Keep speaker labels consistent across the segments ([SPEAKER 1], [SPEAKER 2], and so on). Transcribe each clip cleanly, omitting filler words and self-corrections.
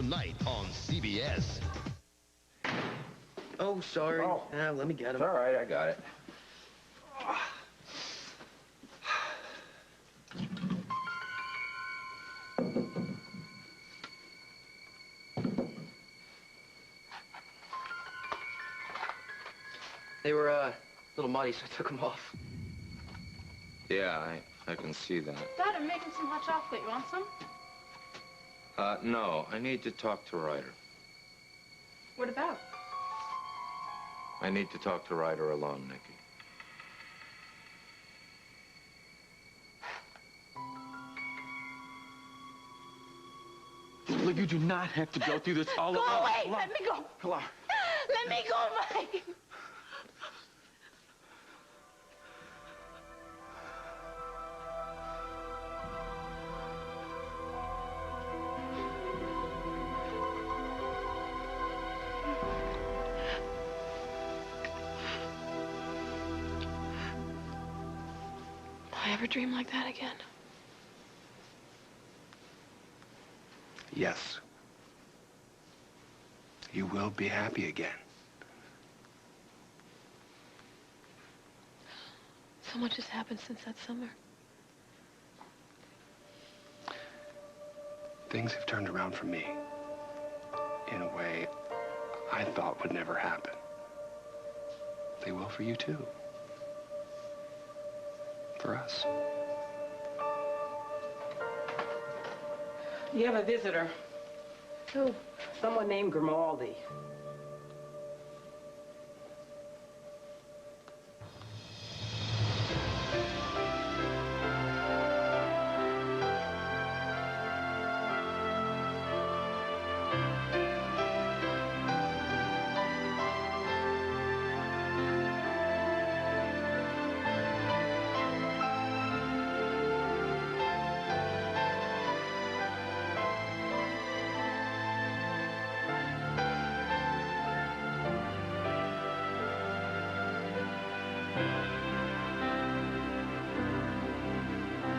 [SPEAKER 1] tonight on CBS.
[SPEAKER 2] Oh, sorry.
[SPEAKER 3] Oh.
[SPEAKER 2] Let me get him.
[SPEAKER 3] It's all right, I got it.
[SPEAKER 2] They were, a little muddy, so I took them off.
[SPEAKER 3] Yeah, I can see that.
[SPEAKER 4] Dad, I'm making some hot chocolate. You want some?
[SPEAKER 3] No, I need to talk to Ryder.
[SPEAKER 4] What about?
[SPEAKER 3] I need to talk to Ryder alone, Nikki.
[SPEAKER 5] Look, you do not have to go through this all alone.
[SPEAKER 4] Go away! Let me go!
[SPEAKER 5] Pilar.
[SPEAKER 4] Let me go, Mike! Will I ever dream like that again?
[SPEAKER 6] Yes. You will be happy again.
[SPEAKER 4] So much has happened since that summer.
[SPEAKER 6] Things have turned around for me in a way I thought would never happen. They will for you, too. For us.
[SPEAKER 7] You have a visitor.
[SPEAKER 4] Who?
[SPEAKER 7] Someone named Grimaldi.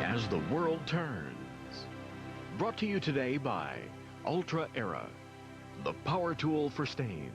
[SPEAKER 1] As the world turns. Brought to you today by Ultra Era, the power tool for stains.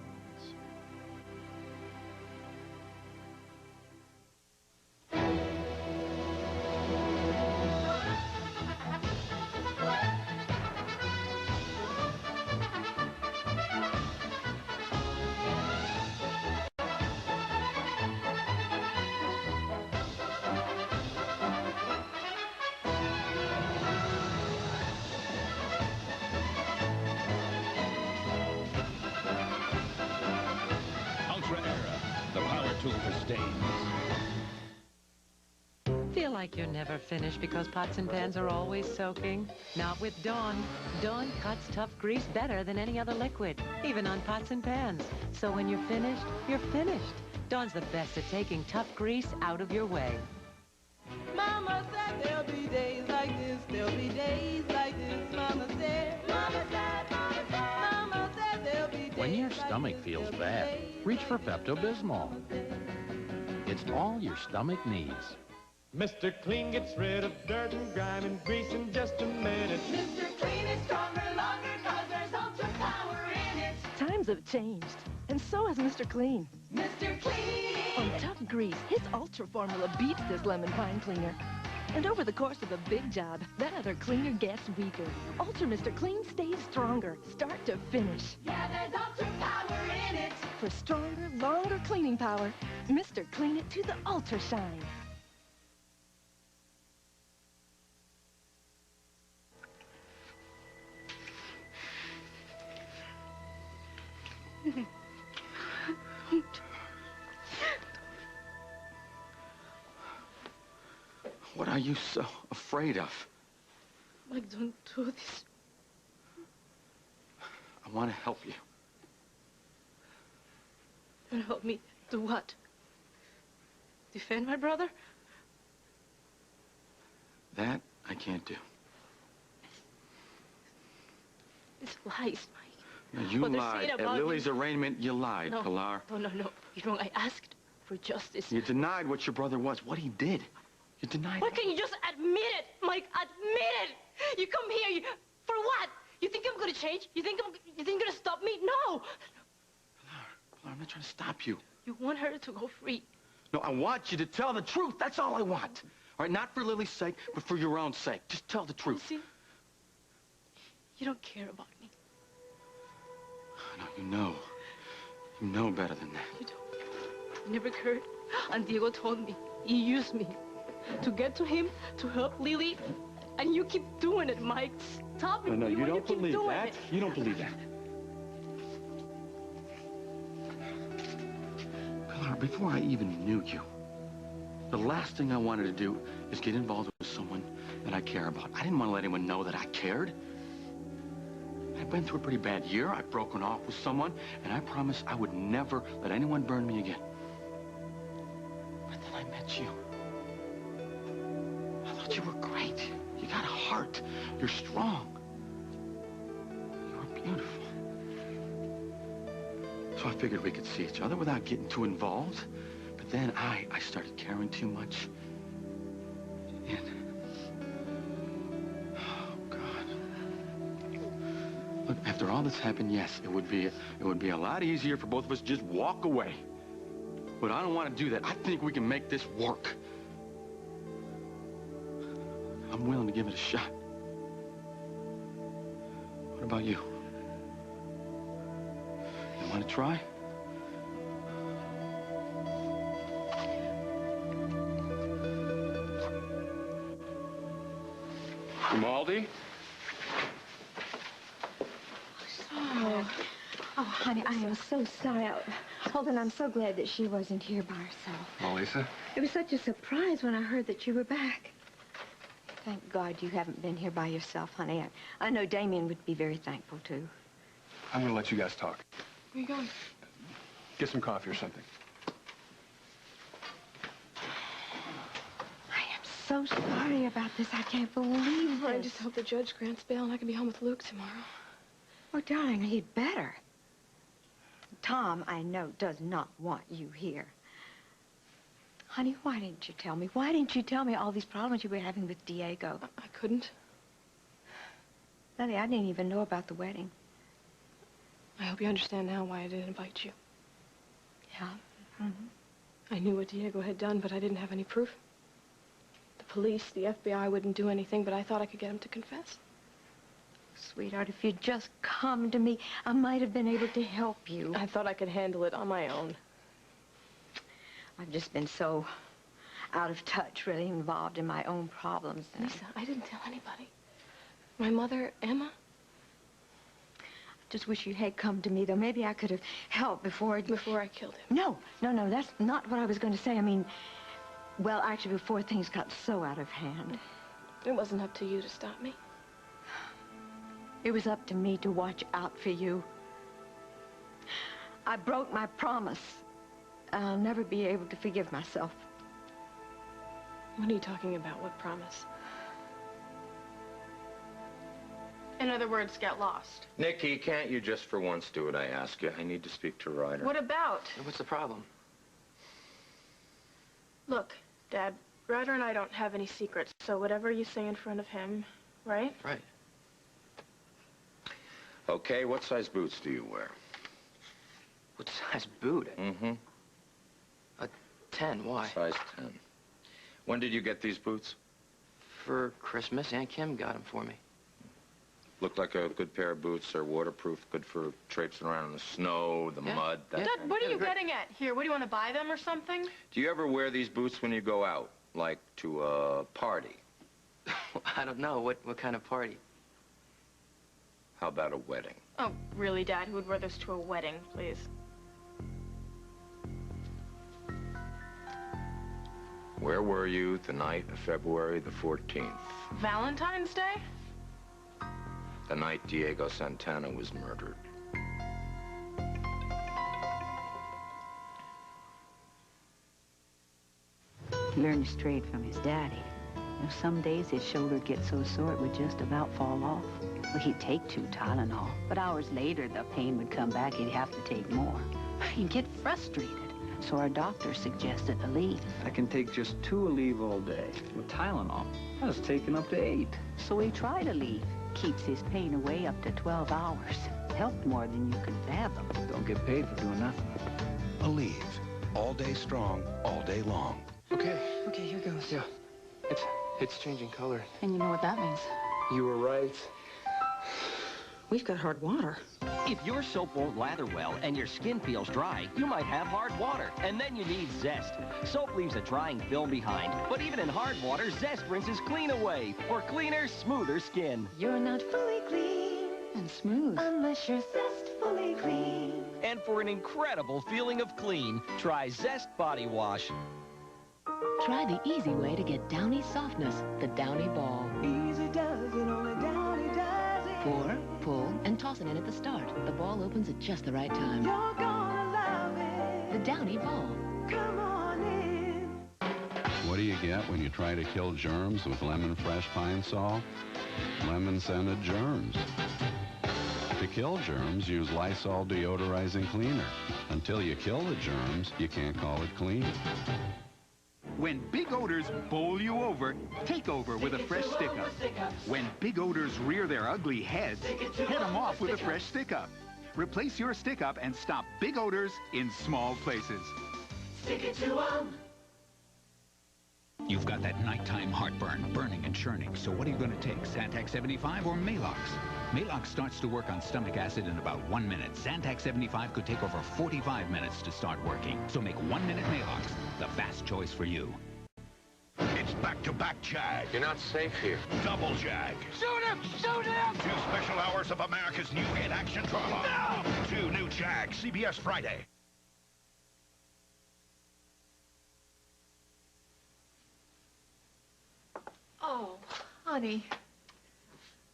[SPEAKER 8] tool for stains.
[SPEAKER 9] Feel like you're never finished because pots and pans are always soaking? Not with Dawn. Dawn cuts tough grease better than any other liquid, even on pots and pans. So when you're finished, you're finished. Dawn's the best at taking tough grease out of your way.
[SPEAKER 10] Mama said there'll be days like this, there'll be days like this. Mama said, Mama said, Mama said, Mama said there'll be days.
[SPEAKER 8] When your stomach feels bad, reach for Pepto-Bismol. It's all your stomach needs.
[SPEAKER 11] Mr. Clean gets rid of dirt and grime and grease in just a minute.
[SPEAKER 10] Mr. Clean is stronger, longer, cause there's ultra power in it.
[SPEAKER 12] Times have changed, and so has Mr. Clean.
[SPEAKER 10] Mr. Clean!
[SPEAKER 12] On tough grease, his Ultra formula beats this lemon pine cleaner. And over the course of a big job, that other cleaner gets weaker. Ultra Mr. Clean stays stronger, start to finish.
[SPEAKER 10] Yeah, there's ultra power in it.
[SPEAKER 12] For stronger, longer cleaning power, Mr. Clean it to the Ultra Shine.
[SPEAKER 5] What are you so afraid of?
[SPEAKER 4] Mike, don't do this.
[SPEAKER 5] I want to help you.
[SPEAKER 4] You want to help me do what? Defend my brother?
[SPEAKER 5] That I can't do.
[SPEAKER 4] It's lies, Mike.
[SPEAKER 5] No, you lied. At Lily's arraignment, you lied,
[SPEAKER 4] No.
[SPEAKER 5] Pilar.
[SPEAKER 4] No. You're wrong. I asked for justice.
[SPEAKER 5] You denied what your brother was, what he did. You denied
[SPEAKER 4] Why
[SPEAKER 5] it.
[SPEAKER 4] can't you just admit it, Mike? Admit it! You come here, for what? You think I'm gonna change? You think you're gonna stop me? No!
[SPEAKER 5] Pilar, I'm not trying to stop you.
[SPEAKER 4] You want her to go free.
[SPEAKER 5] No, I want you to tell the truth. That's all I want. All right, not for Lily's sake, but for your own sake. Just tell the truth.
[SPEAKER 4] See? You don't care about me.
[SPEAKER 5] No, you know. You know better than that.
[SPEAKER 4] You don't. You never cared. And Diego told me. He used me to get to him, to help Lily. And you keep doing it, Mike. Stop it.
[SPEAKER 5] No, you don't believe that.
[SPEAKER 4] It.
[SPEAKER 5] You don't believe that. Pilar, before I even knew you, the last thing I wanted to do is get involved with someone that I care about. I didn't want to let anyone know that I cared. I've been through a pretty bad year. I've broken off with someone, and I promised I would never let anyone burn me again. But then I met you. I thought you were great. You got a heart. You're strong. You're beautiful. So I figured we could see each other without getting too involved. But then I started caring too much. And... oh, God. Look, after all that's happened, yes, it would be a lot easier for both of us to just walk away. But I don't want to do that. I think we can make this work. I'm willing to give it a shot. What about you? You want to try?
[SPEAKER 6] Grimaldi?
[SPEAKER 13] Oh, honey, I am so sorry. Holden, I'm so glad that she wasn't here by herself.
[SPEAKER 6] Oh, Lisa?
[SPEAKER 13] It was such a surprise when I heard that you were back. Thank God you haven't been here by yourself, honey. I know Damien would be very thankful, too.
[SPEAKER 6] I'm gonna let you guys talk.
[SPEAKER 4] Where are you going?
[SPEAKER 6] Get some coffee or something.
[SPEAKER 13] I am so sorry about this. I can't believe
[SPEAKER 4] I
[SPEAKER 13] this.
[SPEAKER 4] just hope the judge grants bail and I can be home with Luke tomorrow.
[SPEAKER 13] Oh, darling, he'd better. Tom, I know, does not want you here. Honey, why didn't you tell me? Why didn't you tell me all these problems you were having with Diego?
[SPEAKER 4] I couldn't.
[SPEAKER 13] Lily, I didn't even know about the wedding.
[SPEAKER 4] I hope you understand now why I didn't invite you.
[SPEAKER 13] Yeah? Mm-hmm.
[SPEAKER 4] I knew what Diego had done, but I didn't have any proof. The police, the FBI wouldn't do anything, but I thought I could get him to confess.
[SPEAKER 13] Sweetheart, if you'd just come to me, I might have been able to help you.
[SPEAKER 4] I thought I could handle it on my own.
[SPEAKER 13] I've just been so out of touch, really involved in my own problems.
[SPEAKER 4] Lisa, I didn't tell anybody. My mother, Emma.
[SPEAKER 13] I just wish you had come to me, though. Maybe I could have helped before I
[SPEAKER 4] killed him.
[SPEAKER 13] No, that's not what I was going to say. I mean, well, actually, before things got so out of hand.
[SPEAKER 4] It wasn't up to you to stop me.
[SPEAKER 13] It was up to me to watch out for you. I broke my promise. I'll never be able to forgive myself.
[SPEAKER 4] What are you talking about? What promise? In other words, get lost.
[SPEAKER 3] Nikki, can't you just for once do what I ask you? I need to speak to Ryder.
[SPEAKER 2] What about? What's the problem?
[SPEAKER 4] Look, Dad, Ryder and I don't have any secrets, so whatever you say in front of him, right?
[SPEAKER 2] Right.
[SPEAKER 3] Okay, what size boots do you wear?
[SPEAKER 2] What size boot?
[SPEAKER 3] Mm-hmm.
[SPEAKER 2] A 10, why?
[SPEAKER 3] Size 10. When did you get these boots?
[SPEAKER 2] For Christmas. Aunt Kim got them for me.
[SPEAKER 3] Look like a good pair of boots. They're waterproof, good for traipsing around in the snow, the mud.
[SPEAKER 4] Dad, what are you getting at here? What, do you want to buy them or something?
[SPEAKER 3] Do you ever wear these boots when you go out, like to a party?
[SPEAKER 2] I don't know. What kind of party?
[SPEAKER 3] How about a wedding?
[SPEAKER 4] Oh, really, Dad? Who would wear this to a wedding, please?
[SPEAKER 3] Where were you the night of February the 14th?
[SPEAKER 4] Valentine's Day?
[SPEAKER 3] The night Diego Santana was murdered.
[SPEAKER 14] He learned to straight from his daddy. You know, some days his shoulder gets so sore it would just about fall off. Well, he'd take 2 Tylenol, but hours later the pain would come back. He'd have to take more. He'd get frustrated. So our doctor suggested Aleve.
[SPEAKER 15] I can take just 2 Aleve all day. With Tylenol, I was taking up to 8.
[SPEAKER 14] So he tried Aleve. Keeps his pain away up to 12 hours. Helped more than you could fathom.
[SPEAKER 15] Don't get paid for doing nothing.
[SPEAKER 16] Aleve. All day strong, all day long.
[SPEAKER 6] Okay.
[SPEAKER 17] Okay, here goes.
[SPEAKER 6] Yeah. It's changing color.
[SPEAKER 17] And you know what that means?
[SPEAKER 6] You were right.
[SPEAKER 17] We've got hard water.
[SPEAKER 18] If your soap won't lather well and your skin feels dry, you might have hard water, and then you need Zest. Soap leaves a drying film behind, but even in hard water, Zest rinses clean away for cleaner, smoother skin.
[SPEAKER 12] You're not fully clean
[SPEAKER 17] and smooth
[SPEAKER 12] unless you're zestfully clean.
[SPEAKER 18] And for an incredible feeling of clean, try Zest Body Wash.
[SPEAKER 4] Try the easy way to get Downy softness, the Downy Ball.
[SPEAKER 10] Easy does it, only Downy does it.
[SPEAKER 4] Pour, pull, and toss it in at the start. The ball opens at just the right time.
[SPEAKER 10] You're gonna love it.
[SPEAKER 4] The Downy Ball.
[SPEAKER 10] Come on in.
[SPEAKER 19] What do you get when you try to kill germs with lemon fresh pine sol? Lemon-scented germs. To kill germs, use Lysol deodorizing cleaner. Until you kill the germs, you can't call it clean.
[SPEAKER 20] When big odors bowl you over, take over with a fresh stick-up. When big odors rear their ugly heads, head them off with a fresh stick-up. Replace your stick-up and stop big odors in small places.
[SPEAKER 10] Stick it to 'em.
[SPEAKER 21] You've got that nighttime heartburn, burning and churning. So what are you going to take, Zantac 75 or Malox? Malox starts to work on stomach acid in about 1 minute. Zantac 75 could take over 45 minutes to start working. So make 1 minute Malox the fast choice for you.
[SPEAKER 16] It's back-to-back Jag.
[SPEAKER 6] You're not safe here.
[SPEAKER 16] Double Jag.
[SPEAKER 10] Shoot him! Shoot him!
[SPEAKER 16] 2 special hours of America's new hit action drama. No! 2 new Jag, CBS Friday.
[SPEAKER 13] Oh, honey,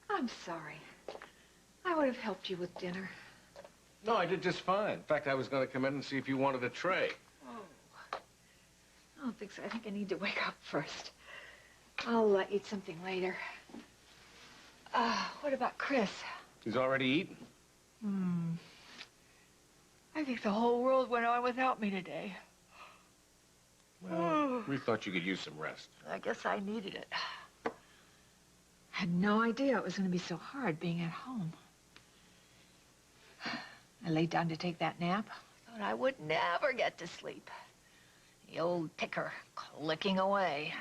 [SPEAKER 13] I'm sorry. I would have helped you with dinner.
[SPEAKER 3] No, I did just fine. In fact, I was going to come in and see if you wanted a tray.
[SPEAKER 13] Oh, I don't think so. I think I need to wake up first. I'll eat something later. What about Chris?
[SPEAKER 3] He's already eaten.
[SPEAKER 13] I think the whole world went on without me today.
[SPEAKER 3] Well, we thought you could use some rest.
[SPEAKER 13] I guess I needed it. I had no idea it was going to be so hard being at home. I laid down to take that nap. Thought I would never get to sleep. The old ticker clicking away.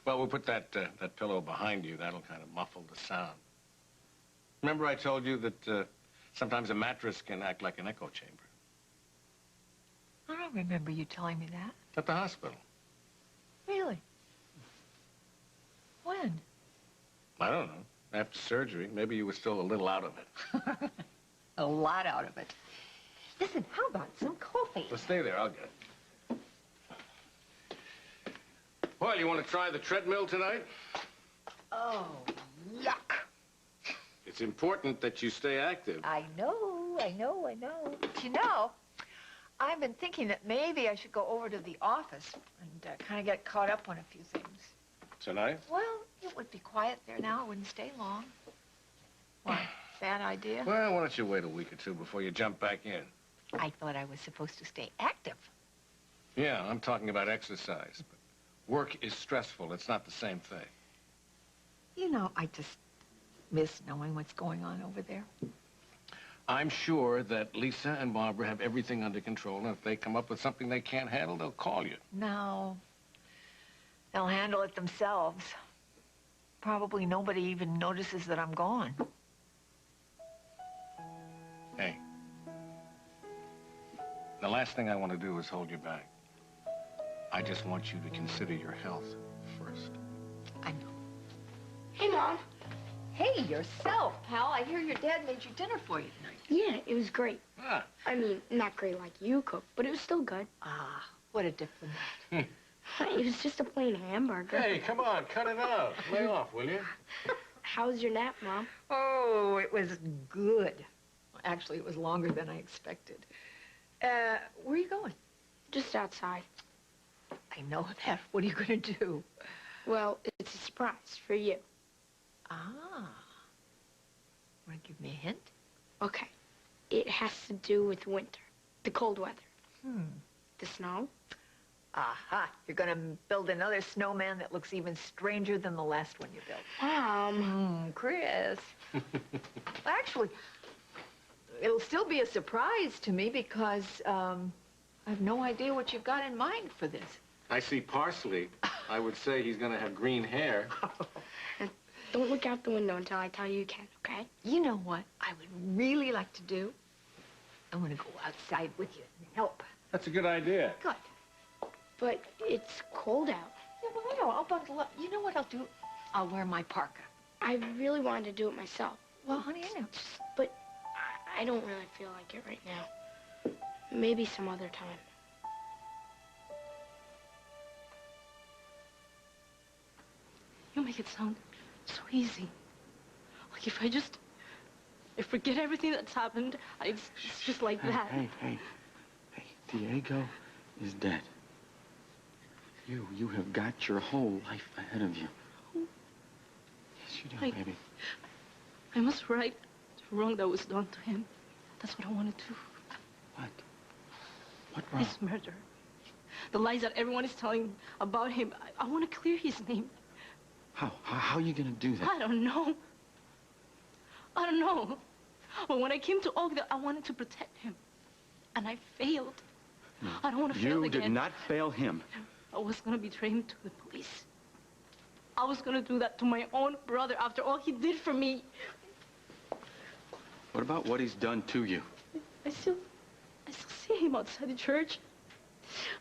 [SPEAKER 3] Well, we'll put that pillow behind you. That'll kind of muffle the sound. Remember I told you that sometimes a mattress can act like an echo chamber?
[SPEAKER 13] I don't remember you telling me that.
[SPEAKER 3] At the hospital.
[SPEAKER 13] Really? When?
[SPEAKER 3] I don't know. After surgery, maybe you were still a little out of it.
[SPEAKER 13] A lot out of it. Listen, how about some coffee?
[SPEAKER 3] Well, stay there. I'll get it. Well, you want to try the treadmill tonight?
[SPEAKER 13] Oh, yuck.
[SPEAKER 3] It's important that you stay active.
[SPEAKER 13] I know. But you know, I've been thinking that maybe I should go over to the office and kind of get caught up on a few things.
[SPEAKER 3] Tonight?
[SPEAKER 13] Well, it would be quiet there now. It wouldn't stay long. Why? Bad idea?
[SPEAKER 3] Well, why don't you wait a week or two before you jump back in?
[SPEAKER 13] I thought I was supposed to stay active.
[SPEAKER 3] Yeah, I'm talking about exercise. But work is stressful. It's not the same thing.
[SPEAKER 13] You know, I just miss knowing what's going on over there.
[SPEAKER 3] I'm sure that Lisa and Barbara have everything under control, and if they come up with something they can't handle, they'll call you.
[SPEAKER 13] No. They'll handle it themselves. Probably nobody even notices that I'm gone.
[SPEAKER 3] Hey. The last thing I want to do is hold you back. I just want you to consider your health first.
[SPEAKER 13] I know.
[SPEAKER 22] Hey, Mom.
[SPEAKER 13] Hey, yourself, pal. I hear your dad made you dinner for you tonight.
[SPEAKER 22] Yeah, it was great.
[SPEAKER 3] Ah.
[SPEAKER 22] I mean, not great like you cook, but it was still good.
[SPEAKER 13] Ah, what a diplomat.
[SPEAKER 22] It was just a plain hamburger.
[SPEAKER 3] Hey, come on, cut it out. Lay off, will you?
[SPEAKER 22] How was your nap, Mom?
[SPEAKER 13] Oh, it was good. Actually, it was longer than I expected. Where are you going?
[SPEAKER 22] Just outside.
[SPEAKER 13] I know that. What are you going to do?
[SPEAKER 22] Well, it's a surprise for you.
[SPEAKER 13] Ah. Want to give me a hint?
[SPEAKER 22] Okay. It has to do with winter. The cold weather.
[SPEAKER 13] Hmm.
[SPEAKER 22] The snow.
[SPEAKER 7] Aha! You're gonna build another snowman that looks even stranger than the last one you built. Chris. Actually, it'll still be a surprise to me because I have no idea what you've got in mind for this.
[SPEAKER 3] I see parsley. I would say he's going to have green hair.
[SPEAKER 4] Don't look out the window until I tell you can, okay?
[SPEAKER 7] You know what I would really like to do? I want to go outside with you and help.
[SPEAKER 3] That's a good idea.
[SPEAKER 7] Good.
[SPEAKER 4] But it's cold out.
[SPEAKER 7] Yeah, well, I know. I'll bundle up. You know what I'll do? I'll wear my parka.
[SPEAKER 4] I really wanted to do it myself.
[SPEAKER 7] Well, honey, I know.
[SPEAKER 4] But I don't really feel like it right now. Maybe some other time. You make it sound so easy. Like if I forget everything that's happened, it's just like that.
[SPEAKER 5] Hey, Diego is dead. You have got your whole life ahead of you. Yes, you do, baby.
[SPEAKER 4] I must right the wrong that was done to him. That's what I want to do.
[SPEAKER 5] What? What wrong?
[SPEAKER 4] His murder. The lies that everyone is telling about him. I want to clear his name.
[SPEAKER 5] How are you gonna do that?
[SPEAKER 4] I don't know. But when I came to Oakdale, I wanted to protect him. And I failed.
[SPEAKER 5] No,
[SPEAKER 4] I don't want to fail again.
[SPEAKER 5] You did not fail him.
[SPEAKER 4] I was going to betray him to the police. I was going to do that to my own brother after all he did for me.
[SPEAKER 5] What about what he's done to you?
[SPEAKER 4] I still see him outside the church.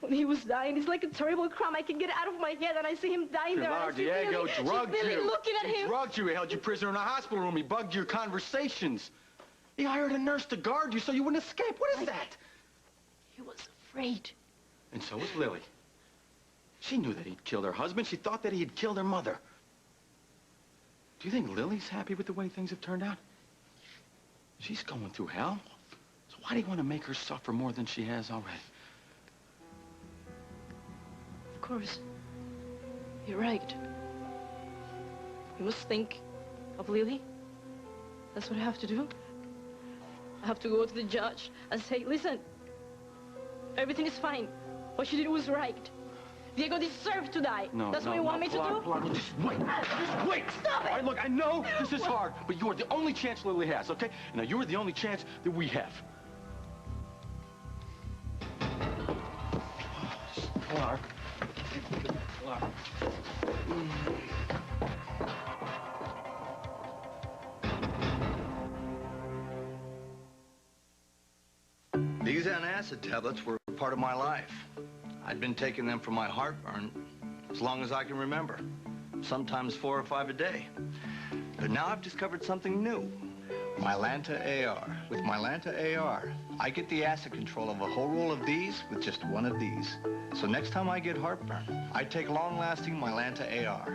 [SPEAKER 4] When he was dying, it's like a terrible crime. I can get it out of my head, and I see him dying there.
[SPEAKER 5] Pilar, Diego drugged you.
[SPEAKER 4] Looking at him.
[SPEAKER 5] He drugged you. He held you prisoner in a hospital room. He bugged your conversations. He hired a nurse to guard you so you wouldn't escape. What is that?
[SPEAKER 4] He was afraid.
[SPEAKER 5] And so was Lily. She knew that he'd killed her husband. She thought that he had killed her mother. Do you think Lily's happy with the way things have turned out? She's going through hell. So why do you want to make her suffer more than she has already?
[SPEAKER 4] Of course. You're right. You must think of Lily. That's what I have to do. I have to go to the judge and say, listen, everything is fine. What she did was right. Diego deserved to die. That's what you want me to do?
[SPEAKER 5] Pilar, just wait. Just wait.
[SPEAKER 4] Stop it!
[SPEAKER 5] All right, look, I know this is hard, but you are the only chance Lily has, okay? Now, you are the only chance that we have. Pilar. Pilar.
[SPEAKER 15] These antacid tablets were part of my life. I'd been taking them for my heartburn as long as I can remember, sometimes 4 or 5 a day. But now I've discovered something new. Mylanta AR. With Mylanta AR, I get the acid control of a whole roll of these with just one of these. So next time I get heartburn, I take long-lasting Mylanta AR.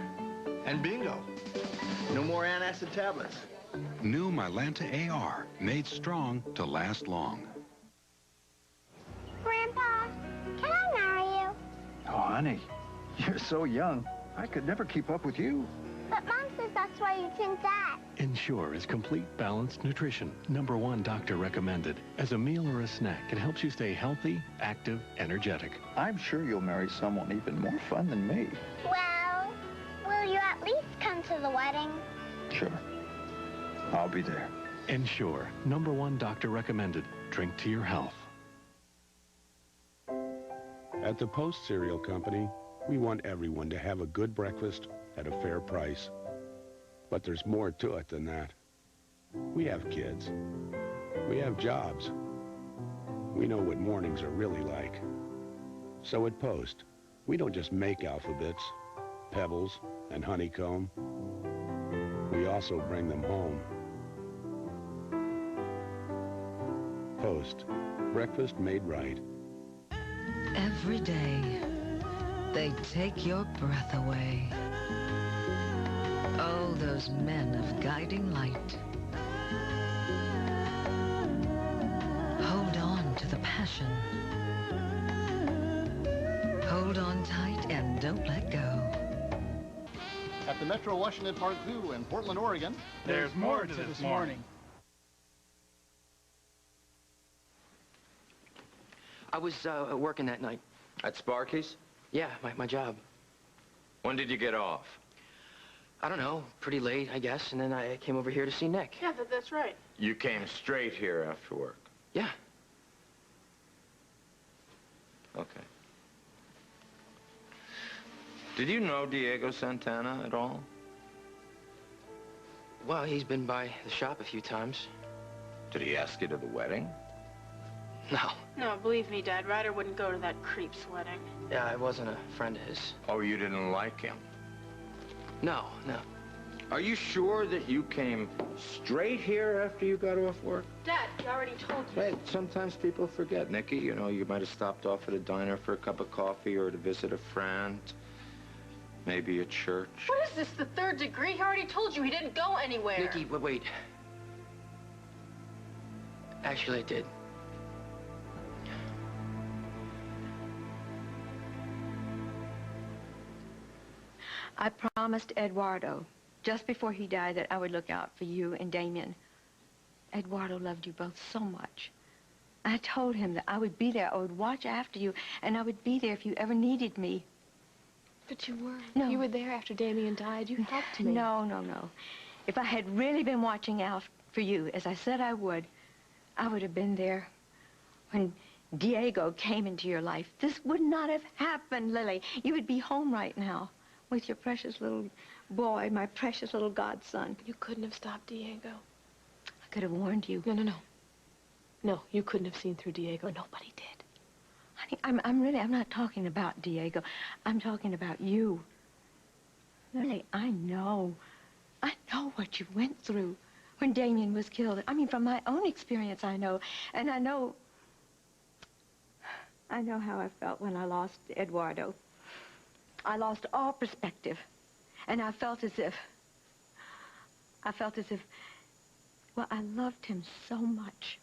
[SPEAKER 15] And bingo, no more antacid tablets.
[SPEAKER 19] New Mylanta AR, made strong to last long.
[SPEAKER 23] Grandpa, can I marry you?
[SPEAKER 24] Oh, honey, you're so young. I could never keep up with you.
[SPEAKER 23] But Mom says that's why you think that.
[SPEAKER 25] Ensure is complete balanced nutrition. #1 doctor recommended. As a meal or a snack, it helps you stay healthy, active, energetic.
[SPEAKER 24] I'm sure you'll marry someone even more fun than me.
[SPEAKER 23] Well, will you at least come to the wedding?
[SPEAKER 24] Sure. I'll be there.
[SPEAKER 25] Ensure, #1 doctor recommended. Drink to your health.
[SPEAKER 19] At the Post Cereal Company, we want everyone to have a good breakfast at a fair price. But there's more to it than that. We have kids. We have jobs. We know what mornings are really like. So at Post, we don't just make alphabets, pebbles, and honeycomb. We also bring them home. Post, breakfast made right.
[SPEAKER 26] Every day, they take your breath away. Oh, those men of guiding light. Hold on to the passion. Hold on tight and don't let go.
[SPEAKER 27] At the Metro Washington Park Zoo in Portland, Oregon,
[SPEAKER 28] there's more to this morning.
[SPEAKER 2] I was working that night.
[SPEAKER 15] At Sparky's?
[SPEAKER 2] Yeah, my job.
[SPEAKER 1] When did you get off?
[SPEAKER 2] I don't know, pretty late, I guess, and then I came over here to see Nick.
[SPEAKER 22] Yeah, that's right.
[SPEAKER 1] You came straight here after work?
[SPEAKER 2] Yeah.
[SPEAKER 1] Okay. Did you know Diego Santana at all?
[SPEAKER 2] Well, he's been by the shop a few times.
[SPEAKER 1] Did he ask you to the wedding?
[SPEAKER 2] No.
[SPEAKER 22] No, believe me, Dad, Ryder wouldn't go to that creep's wedding.
[SPEAKER 2] Yeah, I wasn't a friend of his.
[SPEAKER 1] Oh, you didn't like him?
[SPEAKER 2] No, no.
[SPEAKER 1] Are you sure that you came straight here after you got off work?
[SPEAKER 22] Dad, I already told you.
[SPEAKER 1] Well, sometimes people forget, Nicky. You know, you might have stopped off at a diner for a cup of coffee or to visit a friend. Maybe a church.
[SPEAKER 22] What is this, the third degree? He already told you he didn't go anywhere.
[SPEAKER 2] Nicky, wait. Actually, I did.
[SPEAKER 13] I promised Eduardo, just before he died, that I would look out for you and Damien. Eduardo loved you both so much. I told him that I would be there, I would watch after you, and I would be there if you ever needed me.
[SPEAKER 4] But you weren't.
[SPEAKER 13] No.
[SPEAKER 4] You were there after Damien died. You helped me.
[SPEAKER 13] No. If I had really been watching out for you, as I said I would have been there when Diego came into your life. This would not have happened, Lily. You would be home right now with your precious little boy, my precious little godson.
[SPEAKER 4] You couldn't have stopped Diego.
[SPEAKER 13] I could have warned you.
[SPEAKER 4] No. No, you couldn't have seen through Diego. Nobody did.
[SPEAKER 13] Honey, I'm not talking about Diego. I'm talking about you. Lily, I know what you went through when Damien was killed. I mean, from my own experience, I know. And I know how I felt when I lost Eduardo. I lost all perspective. And I felt as if, well, I loved him so much.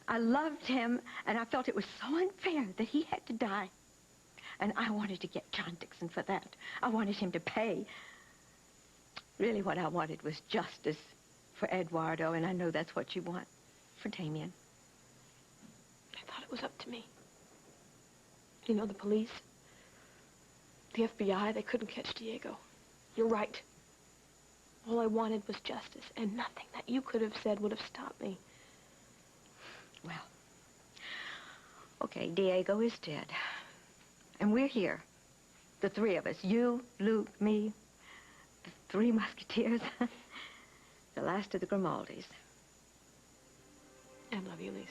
[SPEAKER 13] I loved him, and I felt it was so unfair that he had to die. And I wanted to get John Dixon for that. I wanted him to pay. Really, what I wanted was justice for Eduardo, and I know that's what you want for Damien.
[SPEAKER 4] I thought it was up to me. You know, the police, the FBI, they couldn't catch Diego. You're right. All I wanted was justice, and nothing that you could have said would have stopped me.
[SPEAKER 13] Well, okay, Diego is dead. And we're here, the three of us, you, Luke, me, the three musketeers, the last of the Grimaldis.
[SPEAKER 4] I love you, Lisa.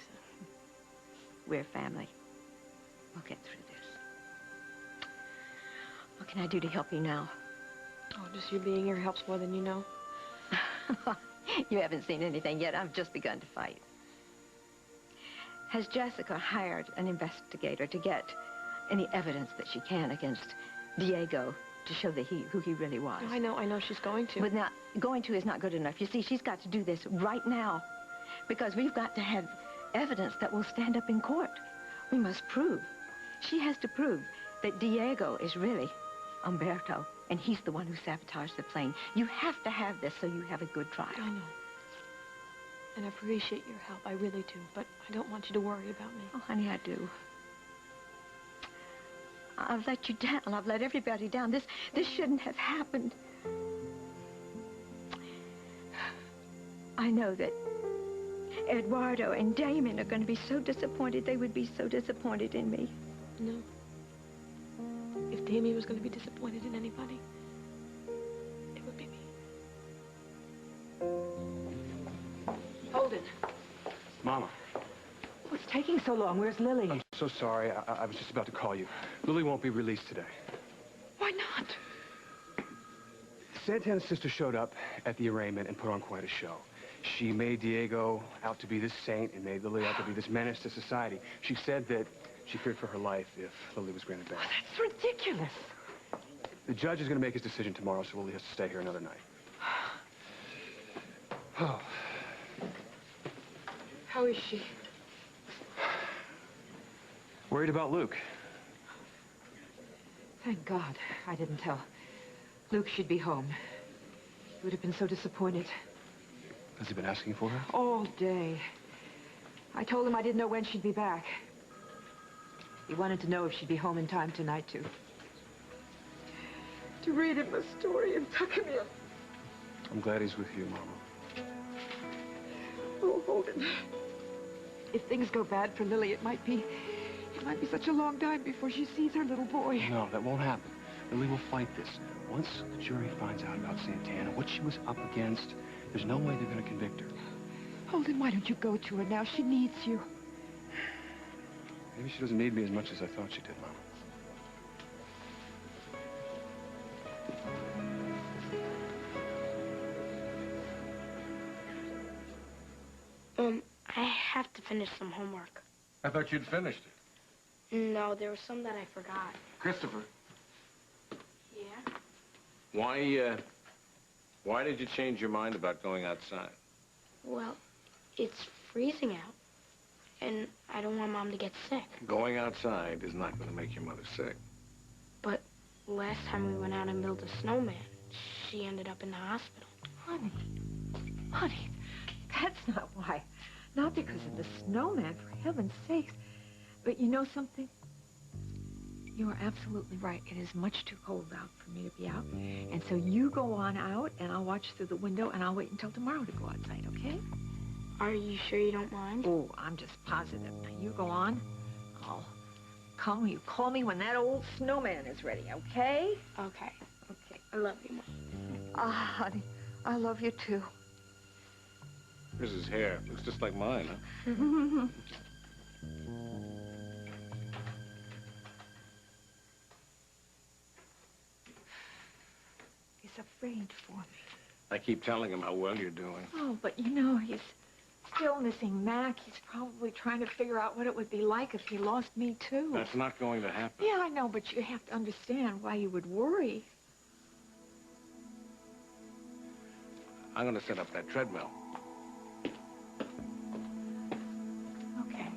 [SPEAKER 13] We're family. We'll get through this. What can I do to help you now?
[SPEAKER 4] Oh, just you being here helps more than you know.
[SPEAKER 13] You haven't seen anything yet. I've just begun to fight. Has Jessica hired an investigator to get any evidence that she can against Diego to show that who he really was?
[SPEAKER 4] I know she's going to.
[SPEAKER 13] But now, going to is not good enough. You see, she's got to do this right now because we've got to have evidence that will stand up in court. We must prove. She has to prove that Diego is really Umberto, and he's the one who sabotaged the plane. You have to have this so you have a good trial.
[SPEAKER 4] I know. And I appreciate your help. I really do. But I don't want you to worry about me.
[SPEAKER 13] Oh, honey, I do. I've let you down. I've let everybody down. This shouldn't have happened. I know that Eduardo and Damien are going to be so disappointed. They would be so disappointed in me.
[SPEAKER 4] No. If Damien was going to be disappointed in anybody, it would be me.
[SPEAKER 7] Holden.
[SPEAKER 24] Mama.
[SPEAKER 7] What's taking so long? Where's Lily?
[SPEAKER 24] I'm so sorry. I was just about to call you. Lily won't be released today.
[SPEAKER 7] Why not?
[SPEAKER 24] Santana's sister showed up at the arraignment and put on quite a show. She made Diego out to be this saint and made Lily out to be this menace to society. She said that she feared for her life if Lily was granted bail.
[SPEAKER 7] That's ridiculous.
[SPEAKER 24] The judge is going to make his decision tomorrow, so Lily has to stay here another night. Oh.
[SPEAKER 7] How is she?
[SPEAKER 24] Worried about Luke.
[SPEAKER 7] Thank God I didn't tell Luke she'd be home. He would have been so disappointed.
[SPEAKER 24] Has he been asking for her?
[SPEAKER 7] All day. I told him I didn't know when she'd be back. He wanted to know if she'd be home in time tonight to read him a story and tuck him in.
[SPEAKER 24] I'm glad he's with you, Mama.
[SPEAKER 7] Oh, Holden. If things go bad for Lily, it might be such a long time before she sees her little boy.
[SPEAKER 24] No, that won't happen. Lily will fight this. Once the jury finds out about Santana, what she was up against, there's no way they're going to convict her.
[SPEAKER 7] Holden, why don't you go to her now? She needs you.
[SPEAKER 24] Maybe she doesn't need me as much as I thought she did, Mama.
[SPEAKER 8] I have to finish some homework.
[SPEAKER 3] I thought you'd finished it.
[SPEAKER 8] No, there was some that I forgot.
[SPEAKER 3] Christopher.
[SPEAKER 8] Yeah?
[SPEAKER 3] Why did you change your mind about going outside?
[SPEAKER 8] Well, it's freezing out, and I don't want Mom to get sick.
[SPEAKER 3] Going outside is not going to make your mother sick.
[SPEAKER 8] But last time we went out and built a snowman, she ended up in the hospital.
[SPEAKER 7] Honey, that's not why. Not because of the snowman, for heaven's sakes. But you know something? You are absolutely right. It is much too cold out for me to be out. And so you go on out, and I'll watch through the window, and I'll wait until tomorrow to go outside, okay?
[SPEAKER 8] Are you sure you don't mind?
[SPEAKER 7] Oh, I'm just positive. Now, you go on. I'll come. You call me when that old snowman is ready, okay?
[SPEAKER 8] Okay.
[SPEAKER 7] Okay.
[SPEAKER 8] I love you, Mom.
[SPEAKER 7] Ah, honey, I love you, too.
[SPEAKER 3] Mrs. Hare looks just like mine, huh?
[SPEAKER 7] He's afraid for me.
[SPEAKER 3] I keep telling him how well you're doing.
[SPEAKER 7] Oh, but you know, he's still missing Mac. He's probably trying to figure out what it would be like if he lost me, too.
[SPEAKER 3] That's not going to happen.
[SPEAKER 7] Yeah, I know, but you have to understand why you would worry.
[SPEAKER 3] I'm going to set up that treadmill.
[SPEAKER 7] Okay.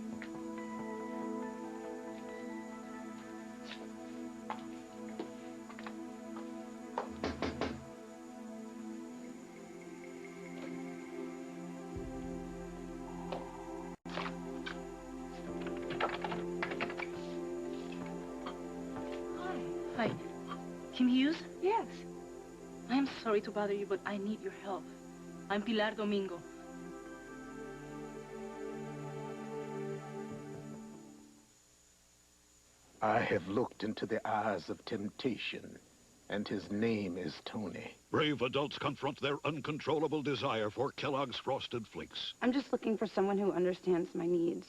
[SPEAKER 9] Hi. Kim Hughes?
[SPEAKER 7] Yes.
[SPEAKER 9] I'm sorry to bother you, but I need your help. I'm Pilar Domingo.
[SPEAKER 11] I have looked into the eyes of temptation, and his name is Tony.
[SPEAKER 16] Brave adults confront their uncontrollable desire for Kellogg's Frosted Flakes.
[SPEAKER 12] I'm just looking for someone who understands my needs.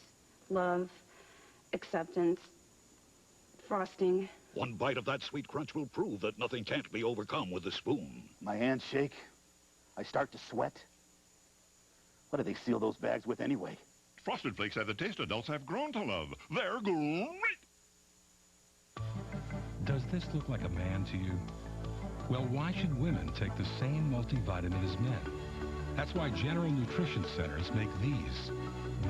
[SPEAKER 12] Love, acceptance, frosting.
[SPEAKER 16] One bite of that sweet crunch will prove that nothing can't be overcome with a spoon.
[SPEAKER 27] My hands shake. I start to sweat. What do they seal those bags with anyway?
[SPEAKER 16] Frosted Flakes have the taste adults have grown to love. They're great!
[SPEAKER 14] Does this look like a man to you? Well, why should women take the same multivitamin as men? That's why General Nutrition Centers make these.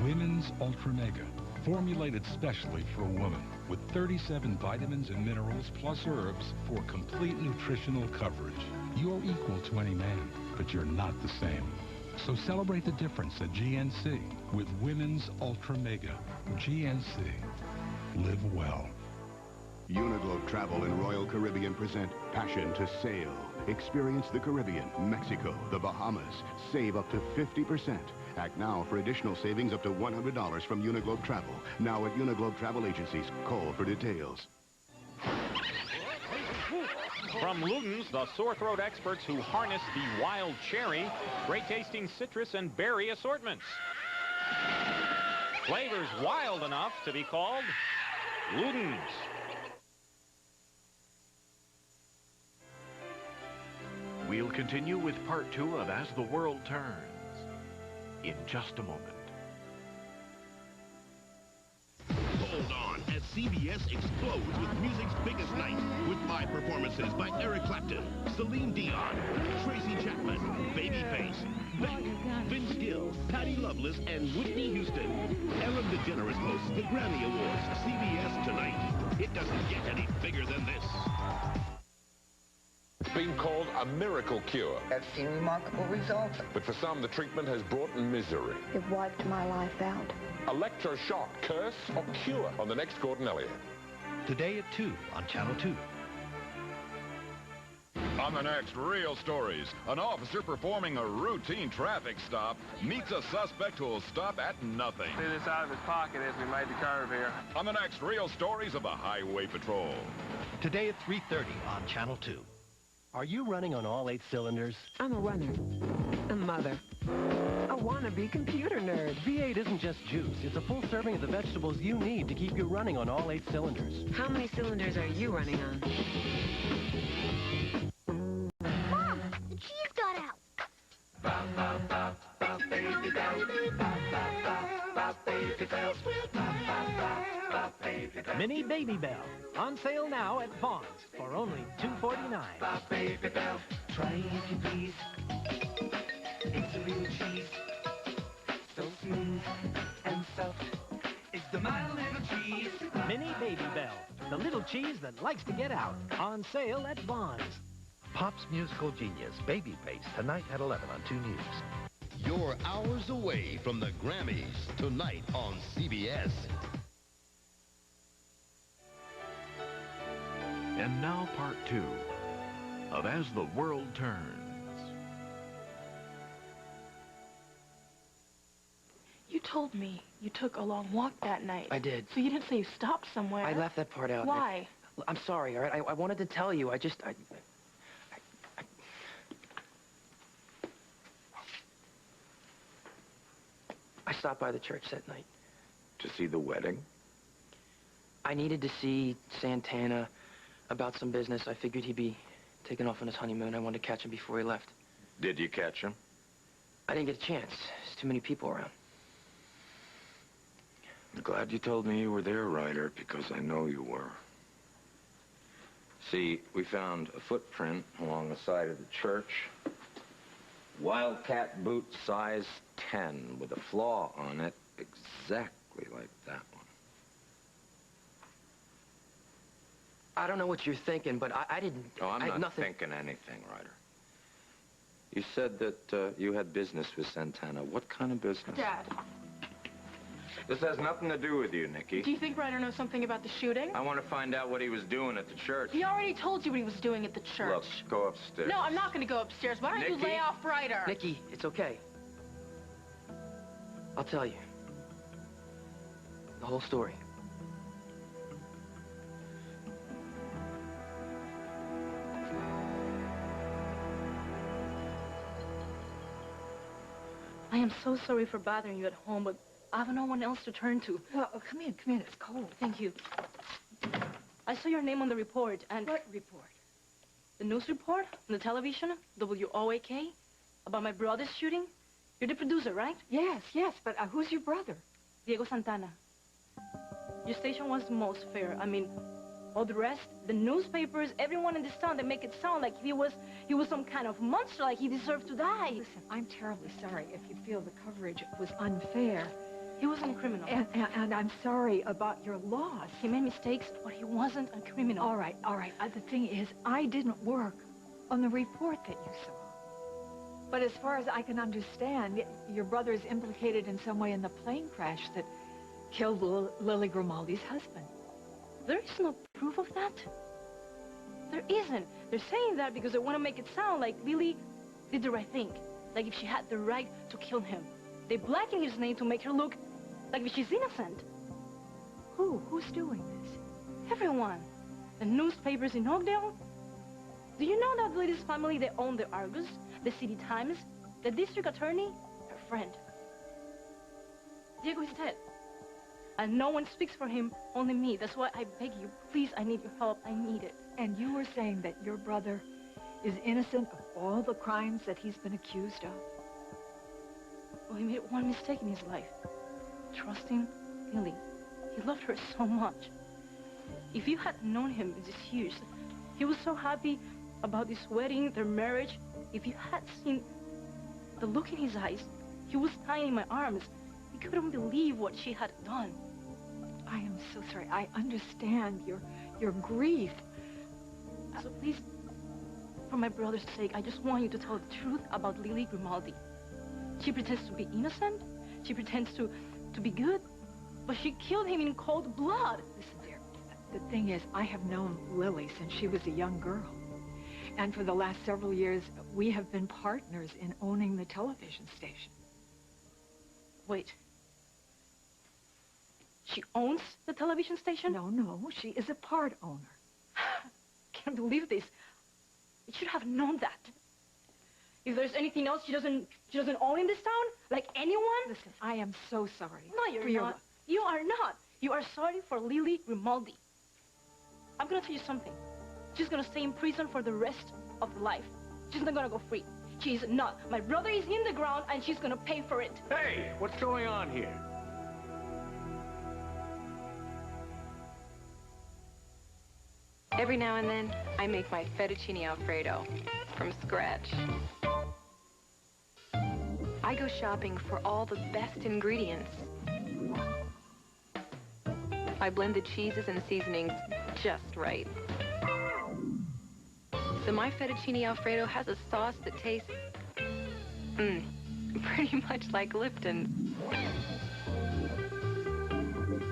[SPEAKER 14] Women's Ultra Mega, formulated specially for a woman, with 37 vitamins and minerals plus herbs for complete nutritional coverage. You're equal to any man, but you're not the same. So celebrate the difference at GNC with Women's Ultra Mega. GNC. Live well.
[SPEAKER 17] Uniglobe Travel and Royal Caribbean present Passion to Sail. Experience the Caribbean, Mexico, the Bahamas. Save up to 50%. Act now for additional savings up to $100 from Uniglobe Travel. Now at Uniglobe Travel Agencies. Call for details.
[SPEAKER 18] From Luden's, the sore throat experts who harness the wild cherry, great tasting citrus and berry assortments. Flavors wild enough to be called Luden's.
[SPEAKER 20] We'll continue with part 2 of As the World Turns in just a moment.
[SPEAKER 16] Hold on as CBS explodes with music's biggest night with live performances by Eric Clapton, Celine Dion, Tracy Chapman, Babyface, Beck, Vince Gill, Patti Loveless, and Whitney Houston. Ellen DeGeneres hosts the Grammy Awards. CBS tonight. It doesn't get any bigger than this.
[SPEAKER 5] been called a miracle cure.
[SPEAKER 6] I've seen remarkable results.
[SPEAKER 5] But for some, the treatment has brought misery.
[SPEAKER 13] It wiped my life out.
[SPEAKER 5] Electroshock, curse or cure on the next Gordon Elliott.
[SPEAKER 10] Today at 2 on Channel 2.
[SPEAKER 19] On the next Real Stories, an officer performing a routine traffic stop meets a suspect who will stop at nothing.
[SPEAKER 24] Clear this out of his pocket as we made the curve here.
[SPEAKER 19] On the next Real Stories of the Highway Patrol.
[SPEAKER 10] Today at 3:30 on Channel 2.
[SPEAKER 21] Are you running on all 8 cylinders?
[SPEAKER 23] I'm a runner, a mother, a wannabe computer nerd.
[SPEAKER 21] V8 isn't just juice. It's a full serving of the vegetables you need to keep you running on all 8 cylinders.
[SPEAKER 23] How many cylinders are you running on?
[SPEAKER 25] Mom, the cheese got out.
[SPEAKER 26] Mini Baby Bell. On sale now at Vaughn's for only $2.49.
[SPEAKER 29] Baby Bell. Try it if you please. It's a real cheese. So smooth and soft. It's the My Little Cheese.
[SPEAKER 26] Mini Baby Bell. The little cheese that likes to get out. On sale at Vaughn's.
[SPEAKER 10] Pop's musical genius, Babyface, tonight at 11 on 2 News.
[SPEAKER 16] You're hours away from the Grammys tonight on CBS.
[SPEAKER 20] And now part 2 of As the World Turns.
[SPEAKER 4] You told me you took a long walk that night.
[SPEAKER 2] I did.
[SPEAKER 4] So you didn't say you stopped somewhere.
[SPEAKER 2] I left that part out.
[SPEAKER 4] Why?
[SPEAKER 2] I'm sorry, all right? I wanted to tell you. I stopped by the church that night.
[SPEAKER 1] To see the wedding?
[SPEAKER 2] I needed to see Santana about some business. I figured he'd be taking off on his honeymoon. I wanted to catch him before he left.
[SPEAKER 1] Did you catch him?
[SPEAKER 2] I didn't get a chance. There's too many people around.
[SPEAKER 1] I'm glad you told me you were there, Ryder, because I know you were. See, we found a footprint along the side of the church. Wildcat boot size 10 with a flaw on it exactly like that one.
[SPEAKER 2] I don't know what you're thinking, but I didn't...
[SPEAKER 1] Oh, I'm not
[SPEAKER 2] nothing.
[SPEAKER 1] thinking anything, Ryder. You said that you had business with Santana. What kind of business?
[SPEAKER 4] Dad.
[SPEAKER 1] This has nothing to do with you, Nikki.
[SPEAKER 4] Do you think Ryder knows something about the shooting?
[SPEAKER 1] I want to find out what he was doing at the church.
[SPEAKER 4] He already told you what he was doing at the church.
[SPEAKER 1] Look, go upstairs.
[SPEAKER 4] No, I'm not going to go upstairs. Why don't you lay off Ryder?
[SPEAKER 2] Nikki, it's okay. I'll tell you. The whole story.
[SPEAKER 4] I am so sorry for bothering you at home, but I have no one else to turn to.
[SPEAKER 7] Well, come in. It's cold.
[SPEAKER 4] Thank you. I saw your name on the report, and...
[SPEAKER 7] What report?
[SPEAKER 4] The news report on the television, WOAK, about my brother's shooting. You're the producer, right?
[SPEAKER 7] Yes, but who's your brother?
[SPEAKER 4] Diego Santana. Your station was the most fair. I mean, all the rest, the newspapers, everyone in this town, they make it sound like he was some kind of monster, like he deserved to die.
[SPEAKER 7] Listen, I'm terribly sorry if you feel the coverage was unfair.
[SPEAKER 4] He wasn't a criminal.
[SPEAKER 7] And I'm sorry about your loss.
[SPEAKER 4] He made mistakes, but he wasn't a criminal.
[SPEAKER 7] All right. The thing is, I didn't work on the report that you saw. But as far as I can understand, your brother is implicated in some way in the plane crash that killed Lily Grimaldi's husband.
[SPEAKER 4] There is no proof of that. There isn't. They're saying that because they want to make it sound like Lily did the right thing. Like if she had the right to kill him. They blacken his name to make her look like if she's innocent.
[SPEAKER 7] Who's doing this?
[SPEAKER 4] Everyone. The newspapers in Oakdale. Do you know that Lily's family, they own the Argus, the City Times, the district attorney, her friend. Diego is dead. And no one speaks for him, only me. That's why I beg you, please, I need your help. I need it.
[SPEAKER 7] And you were saying that your brother is innocent of all the crimes that he's been accused of?
[SPEAKER 4] Well, he made one mistake in his life. Trusting Lily. He loved her so much. If you had known him in these years, he was so happy about this wedding, their marriage. If you had seen the look in his eyes, he was dying in my arms. He couldn't believe what she had done.
[SPEAKER 7] I am so sorry. I understand your grief.
[SPEAKER 4] So please, For my brother's sake, I just want you to tell the truth about Lily Grimaldi. She pretends to be innocent. She pretends to be good. But she killed him in cold blood.
[SPEAKER 7] Listen, dear, the thing is, I have known Lily since she was a young girl. And for the last several years, we have been partners in owning the television station.
[SPEAKER 4] Wait. She owns the television station?
[SPEAKER 7] No, she is a part owner.
[SPEAKER 4] Can't believe this. You should have known that. If there's anything else she doesn't own in this town, like anyone.
[SPEAKER 7] Listen, I am so sorry.
[SPEAKER 4] No, you're not. You are not. You are sorry for Lily Grimaldi. I'm gonna tell you something. She's gonna stay in prison for the rest of her life. She's not gonna go free. She's not. My brother is in the ground and she's gonna pay for it.
[SPEAKER 24] Hey, what's going on here?
[SPEAKER 3] Every now and then, I make my fettuccine Alfredo from scratch. I go shopping for all the best ingredients. I blend the cheeses and seasonings just right. So my fettuccine Alfredo has a sauce that tastes, pretty much like Lipton's.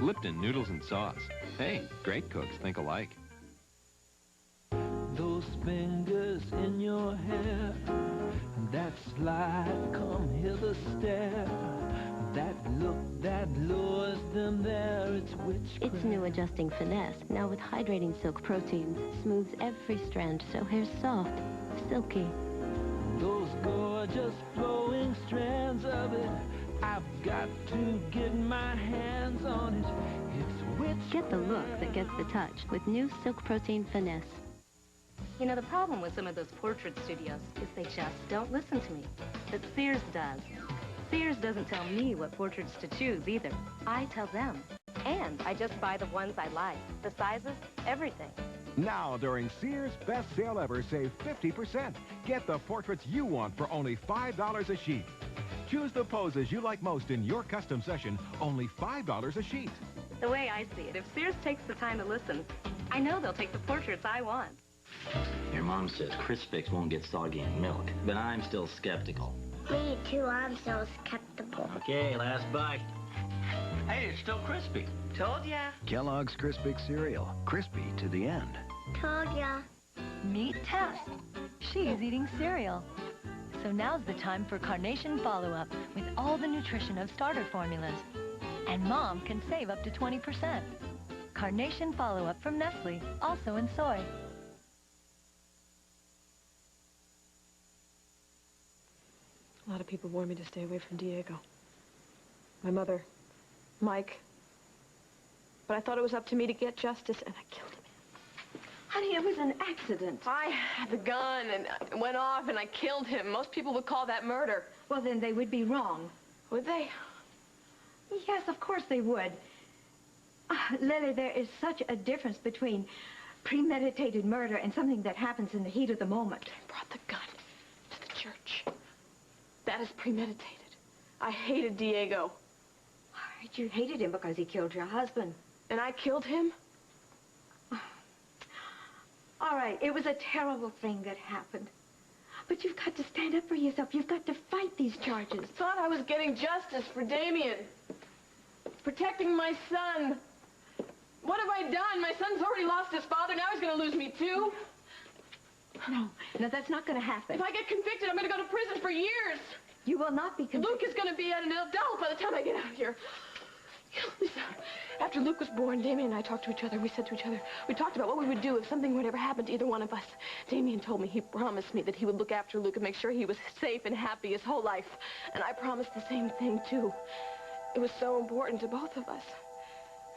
[SPEAKER 8] Lipton noodles and sauce. Hey, great cooks think alike.
[SPEAKER 9] Those fingers in your hair, that slide, come hither stare, that look that lures them there, it's witchcraft.
[SPEAKER 11] It's new adjusting finesse, now with hydrating silk proteins, smooths every strand so hair's soft, silky.
[SPEAKER 9] Those gorgeous flowing strands of it, I've got to get my hands on it, it's witchcraft.
[SPEAKER 11] Get the look that gets the touch with new silk protein finesse.
[SPEAKER 12] You know, the problem with some of those portrait studios is they just don't listen to me. But Sears does. Sears doesn't tell me what portraits to choose either. I tell them. And I just buy the ones I like. The sizes, everything.
[SPEAKER 15] Now, during Sears' best sale ever, save 50%. Get the portraits you want for only $5 a sheet. Choose the poses you like most in your custom session, only $5 a sheet.
[SPEAKER 12] The way I see it, if Sears takes the time to listen, I know they'll take the portraits I want.
[SPEAKER 22] Your mom says Crispix won't get soggy in milk, but I'm still skeptical.
[SPEAKER 25] Me too, I'm so skeptical.
[SPEAKER 22] Okay, last bite. Hey, it's still crispy.
[SPEAKER 12] Told ya.
[SPEAKER 10] Kellogg's Crispix cereal, crispy to the end.
[SPEAKER 25] Told ya.
[SPEAKER 27] Meet Tess. She's eating cereal. So now's the time for Carnation Follow-Up with all the nutrition of starter formulas. And Mom can save up to 20%. Carnation Follow-Up from Nestle, also in soy.
[SPEAKER 4] A lot of people warned me to stay away from Diego. My mother, Mike. But I thought it was up to me to get justice, and I killed him.
[SPEAKER 13] Honey, it was an accident.
[SPEAKER 3] I had the gun and it went off and I killed him. Most people would call that murder.
[SPEAKER 13] Well, then they would be wrong.
[SPEAKER 3] Would they?
[SPEAKER 13] Yes, of course they would. Lily, there is such a difference between premeditated murder and something that happens in the heat of the moment.
[SPEAKER 4] I brought the gun to the church. That is premeditated. I hated Diego.
[SPEAKER 13] All right, you hated him because he killed your husband.
[SPEAKER 4] And I killed him?
[SPEAKER 13] All right, it was a terrible thing that happened. But you've got to stand up for yourself. You've got to fight these charges.
[SPEAKER 3] I thought I was getting justice for Damien. Protecting my son. What have I done? My son's already lost his father. Now he's going to lose me, too.
[SPEAKER 13] No, that's not going to happen.
[SPEAKER 3] If I get convicted, I'm going to go to prison for years.
[SPEAKER 13] You will not be convicted.
[SPEAKER 3] Luke is going to be at an adult by the time I get out of here. Lisa, after Luke was born, Damien and I talked to each other. We said to each other, we talked about what we would do if something would ever happen to either one of us. Damien told me, he promised me that he would look after Luke and make sure he was safe and happy his whole life. And I promised the same thing, too. It was so important to both of us.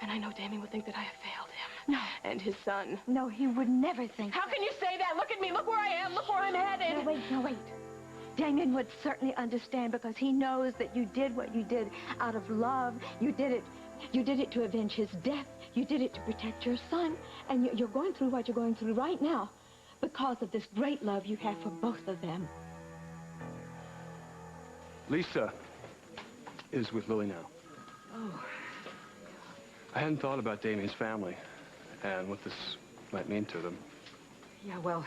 [SPEAKER 3] And I know Damien would think that I have failed him.
[SPEAKER 13] No.
[SPEAKER 3] And his son.
[SPEAKER 13] No, he would never think
[SPEAKER 3] How can you say that? Look at me. Look where I am. Look where I'm headed.
[SPEAKER 13] No, wait. Damien would certainly understand because he knows that you did what you did out of love. You did it to avenge his death. You did it to protect your son. And you're going through what you're going through right now because of this great love you have for both of them.
[SPEAKER 24] Lisa is with Lily now.
[SPEAKER 13] Oh.
[SPEAKER 24] I hadn't thought about Damien's family and what this might mean to them.
[SPEAKER 13] Yeah, well,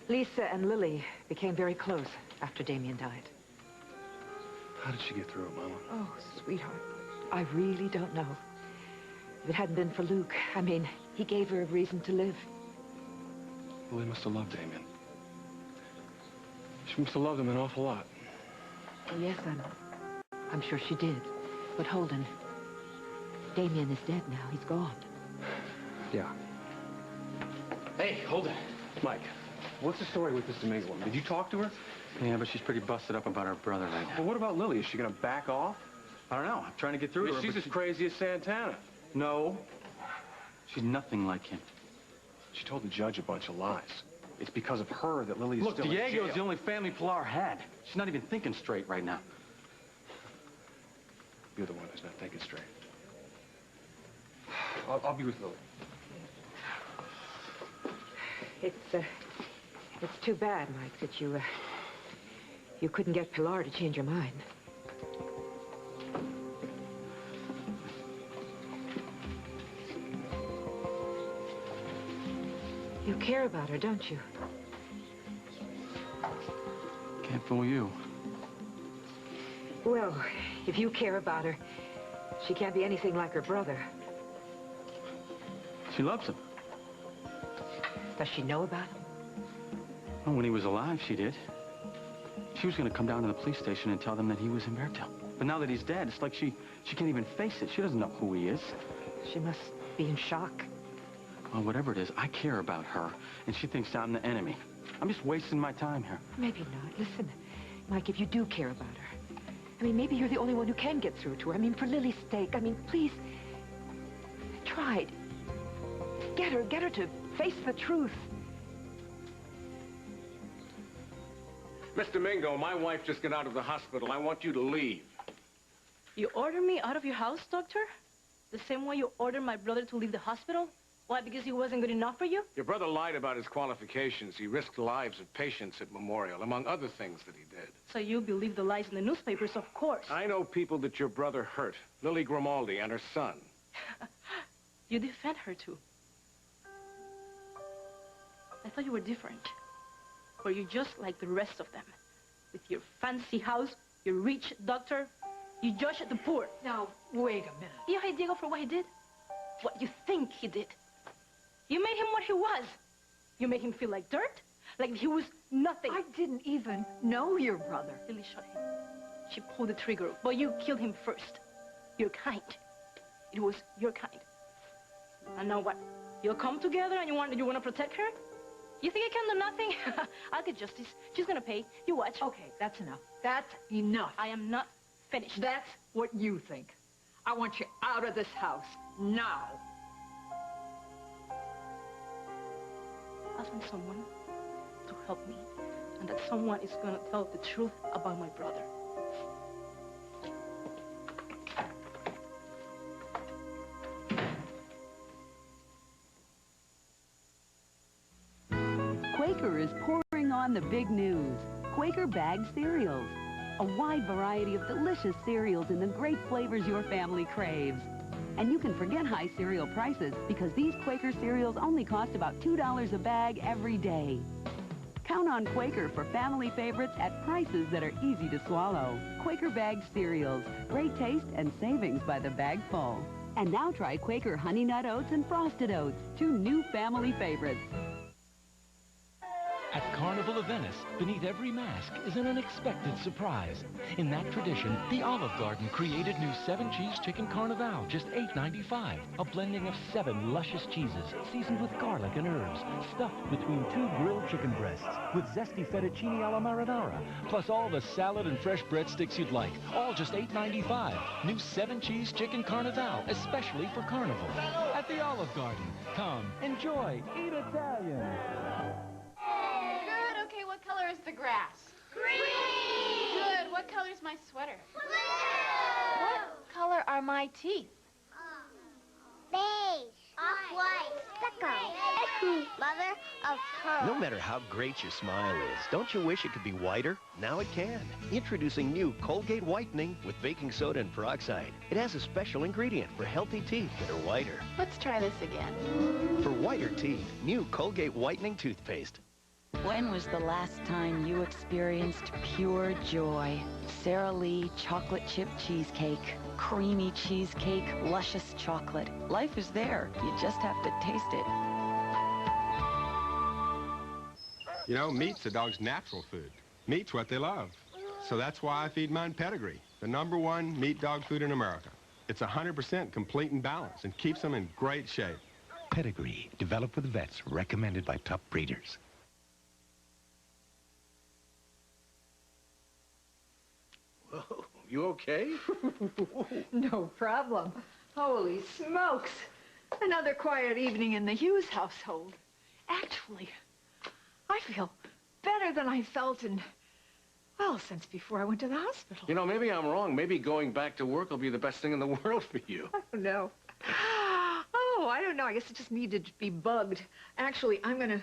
[SPEAKER 7] Lisa and Lily became very close after Damien died.
[SPEAKER 24] How did she get through it, Mama?
[SPEAKER 7] Oh, sweetheart, I really don't know. If it hadn't been for Luke, I mean, he gave her a reason to live.
[SPEAKER 24] Lily must have loved Damien. She must have loved him an awful lot.
[SPEAKER 7] Oh, yes, I'm sure she did. But Holden, Damien is dead now. He's gone.
[SPEAKER 24] Yeah. Hey, hold it. Mike, what's the story with this Domingo woman? Did you talk to her?
[SPEAKER 5] Yeah, but she's pretty busted up about her brother right now.
[SPEAKER 24] Well, what about Lily? Is she going to back off?
[SPEAKER 5] I don't know. I'm trying to get through to her.
[SPEAKER 24] She's as crazy as Santana.
[SPEAKER 5] No. She's nothing like him.
[SPEAKER 24] She told the judge a bunch of lies. It's because of her that Lily is
[SPEAKER 5] Look,
[SPEAKER 24] still in jail.
[SPEAKER 5] Diego's the only family Pilar had. She's not even thinking straight right now.
[SPEAKER 24] You're the one who's not thinking straight. I'll be with Lily.
[SPEAKER 7] It's too bad, Mike, that you couldn't get Pilar to change her mind. You care about her, don't you?
[SPEAKER 5] Can't fool you.
[SPEAKER 7] Well, if you care about her, she can't be anything like her brother.
[SPEAKER 5] She loves him.
[SPEAKER 7] Does she know about him?
[SPEAKER 5] Well, when he was alive, she did. She was going to come down to the police station and tell them that he was in Bertel. But now that he's dead, it's like she can't even face it. She doesn't know who he is.
[SPEAKER 7] She must be in shock.
[SPEAKER 5] Well, whatever it is, I care about her, and she thinks I'm the enemy. I'm just wasting my time here.
[SPEAKER 7] Maybe not. Listen, Mike, if you do care about her, I mean, maybe you're the only one who can get through to her. I mean, for Lily's sake, I mean, please, try it. Get her to face the truth.
[SPEAKER 24] Mr. Mingo, my wife just got out of the hospital. I want you to leave.
[SPEAKER 4] You ordered me out of your house, Doctor? The same way you ordered my brother to leave the hospital? Why, because he wasn't good enough for you?
[SPEAKER 24] Your brother lied about his qualifications. He risked the lives of patients at Memorial, among other things that he did.
[SPEAKER 4] So you believe the lies in the newspapers, of course.
[SPEAKER 24] I know people that your brother hurt. Lily Grimaldi and her son.
[SPEAKER 4] You defend her, too. I thought you were different. Or you're just like the rest of them. With your fancy house, your rich doctor, you judge the poor.
[SPEAKER 7] Now, wait a minute.
[SPEAKER 4] You hate Diego for what he did? What you think he did. You made him what he was. You made him feel like dirt, like he was nothing.
[SPEAKER 7] I didn't even know your brother.
[SPEAKER 4] Lily shot him. She pulled the trigger, but you killed him first. Your kind. It was your kind. And now what? You'll come together and you want to protect her? You think I can do nothing? I'll get justice. She's gonna pay. You watch.
[SPEAKER 13] Okay, that's enough. That's enough.
[SPEAKER 4] I am not finished.
[SPEAKER 13] That's what you think. I want you out of this house. Now.
[SPEAKER 4] I want someone to help me. And that someone is gonna tell the truth about my brother.
[SPEAKER 6] Quaker is pouring on the big news. Quaker bagged cereals. A wide variety of delicious cereals in the great flavors your family craves. And you can forget high cereal prices because these Quaker cereals only cost about $2 a bag every day. Count on Quaker for family favorites at prices that are easy to swallow. Quaker bagged cereals. Great taste and savings by the bagful. And now try Quaker Honey Nut Oats and Frosted Oats, two new family favorites.
[SPEAKER 9] At Carnival of Venice, beneath every mask is an unexpected surprise. In that tradition, the Olive Garden created new 7-cheese chicken carnival, just $8.95. A blending of 7 luscious cheeses, seasoned with garlic and herbs, stuffed between 2 grilled chicken breasts, with zesty fettuccine alla marinara, plus all the salad and fresh breadsticks you'd like, all just $8.95. New 7-cheese chicken carnival, especially for Carnival. At the Olive Garden, come, enjoy, eat Italian.
[SPEAKER 14] Good. Okay, what color is the grass?
[SPEAKER 25] Green!
[SPEAKER 14] Good. What color is my sweater?
[SPEAKER 25] Blue!
[SPEAKER 14] What color are my teeth?
[SPEAKER 25] Beige. Off-white. Stucco. Mother of pearl.
[SPEAKER 17] No matter how great your smile is, don't you wish it could be whiter? Now it can. Introducing new Colgate Whitening with baking soda and peroxide. It has a special ingredient for healthy teeth that are whiter.
[SPEAKER 14] Let's try this again.
[SPEAKER 17] For whiter teeth, new Colgate Whitening toothpaste.
[SPEAKER 6] When was the last time you experienced pure joy? Sara Lee chocolate chip cheesecake. Creamy cheesecake, luscious chocolate. Life is there. You just have to taste it.
[SPEAKER 16] You know, meat's a dog's natural food. Meat's what they love. So that's why I feed mine Pedigree, the #1 meat dog food in America. It's 100% complete and balanced and keeps them in great shape.
[SPEAKER 10] Pedigree, developed with vets, recommended by top breeders.
[SPEAKER 18] Whoa, you okay?
[SPEAKER 7] No problem. Holy smokes. Another quiet evening in the Hughes household. Actually, I feel better than I felt in, well, since before I went to the hospital.
[SPEAKER 18] You know, maybe I'm wrong. Maybe going back to work will be the best thing in the world for you.
[SPEAKER 7] I don't know. Oh, I don't know. I guess it just needed to be bugged. Actually, I'm going to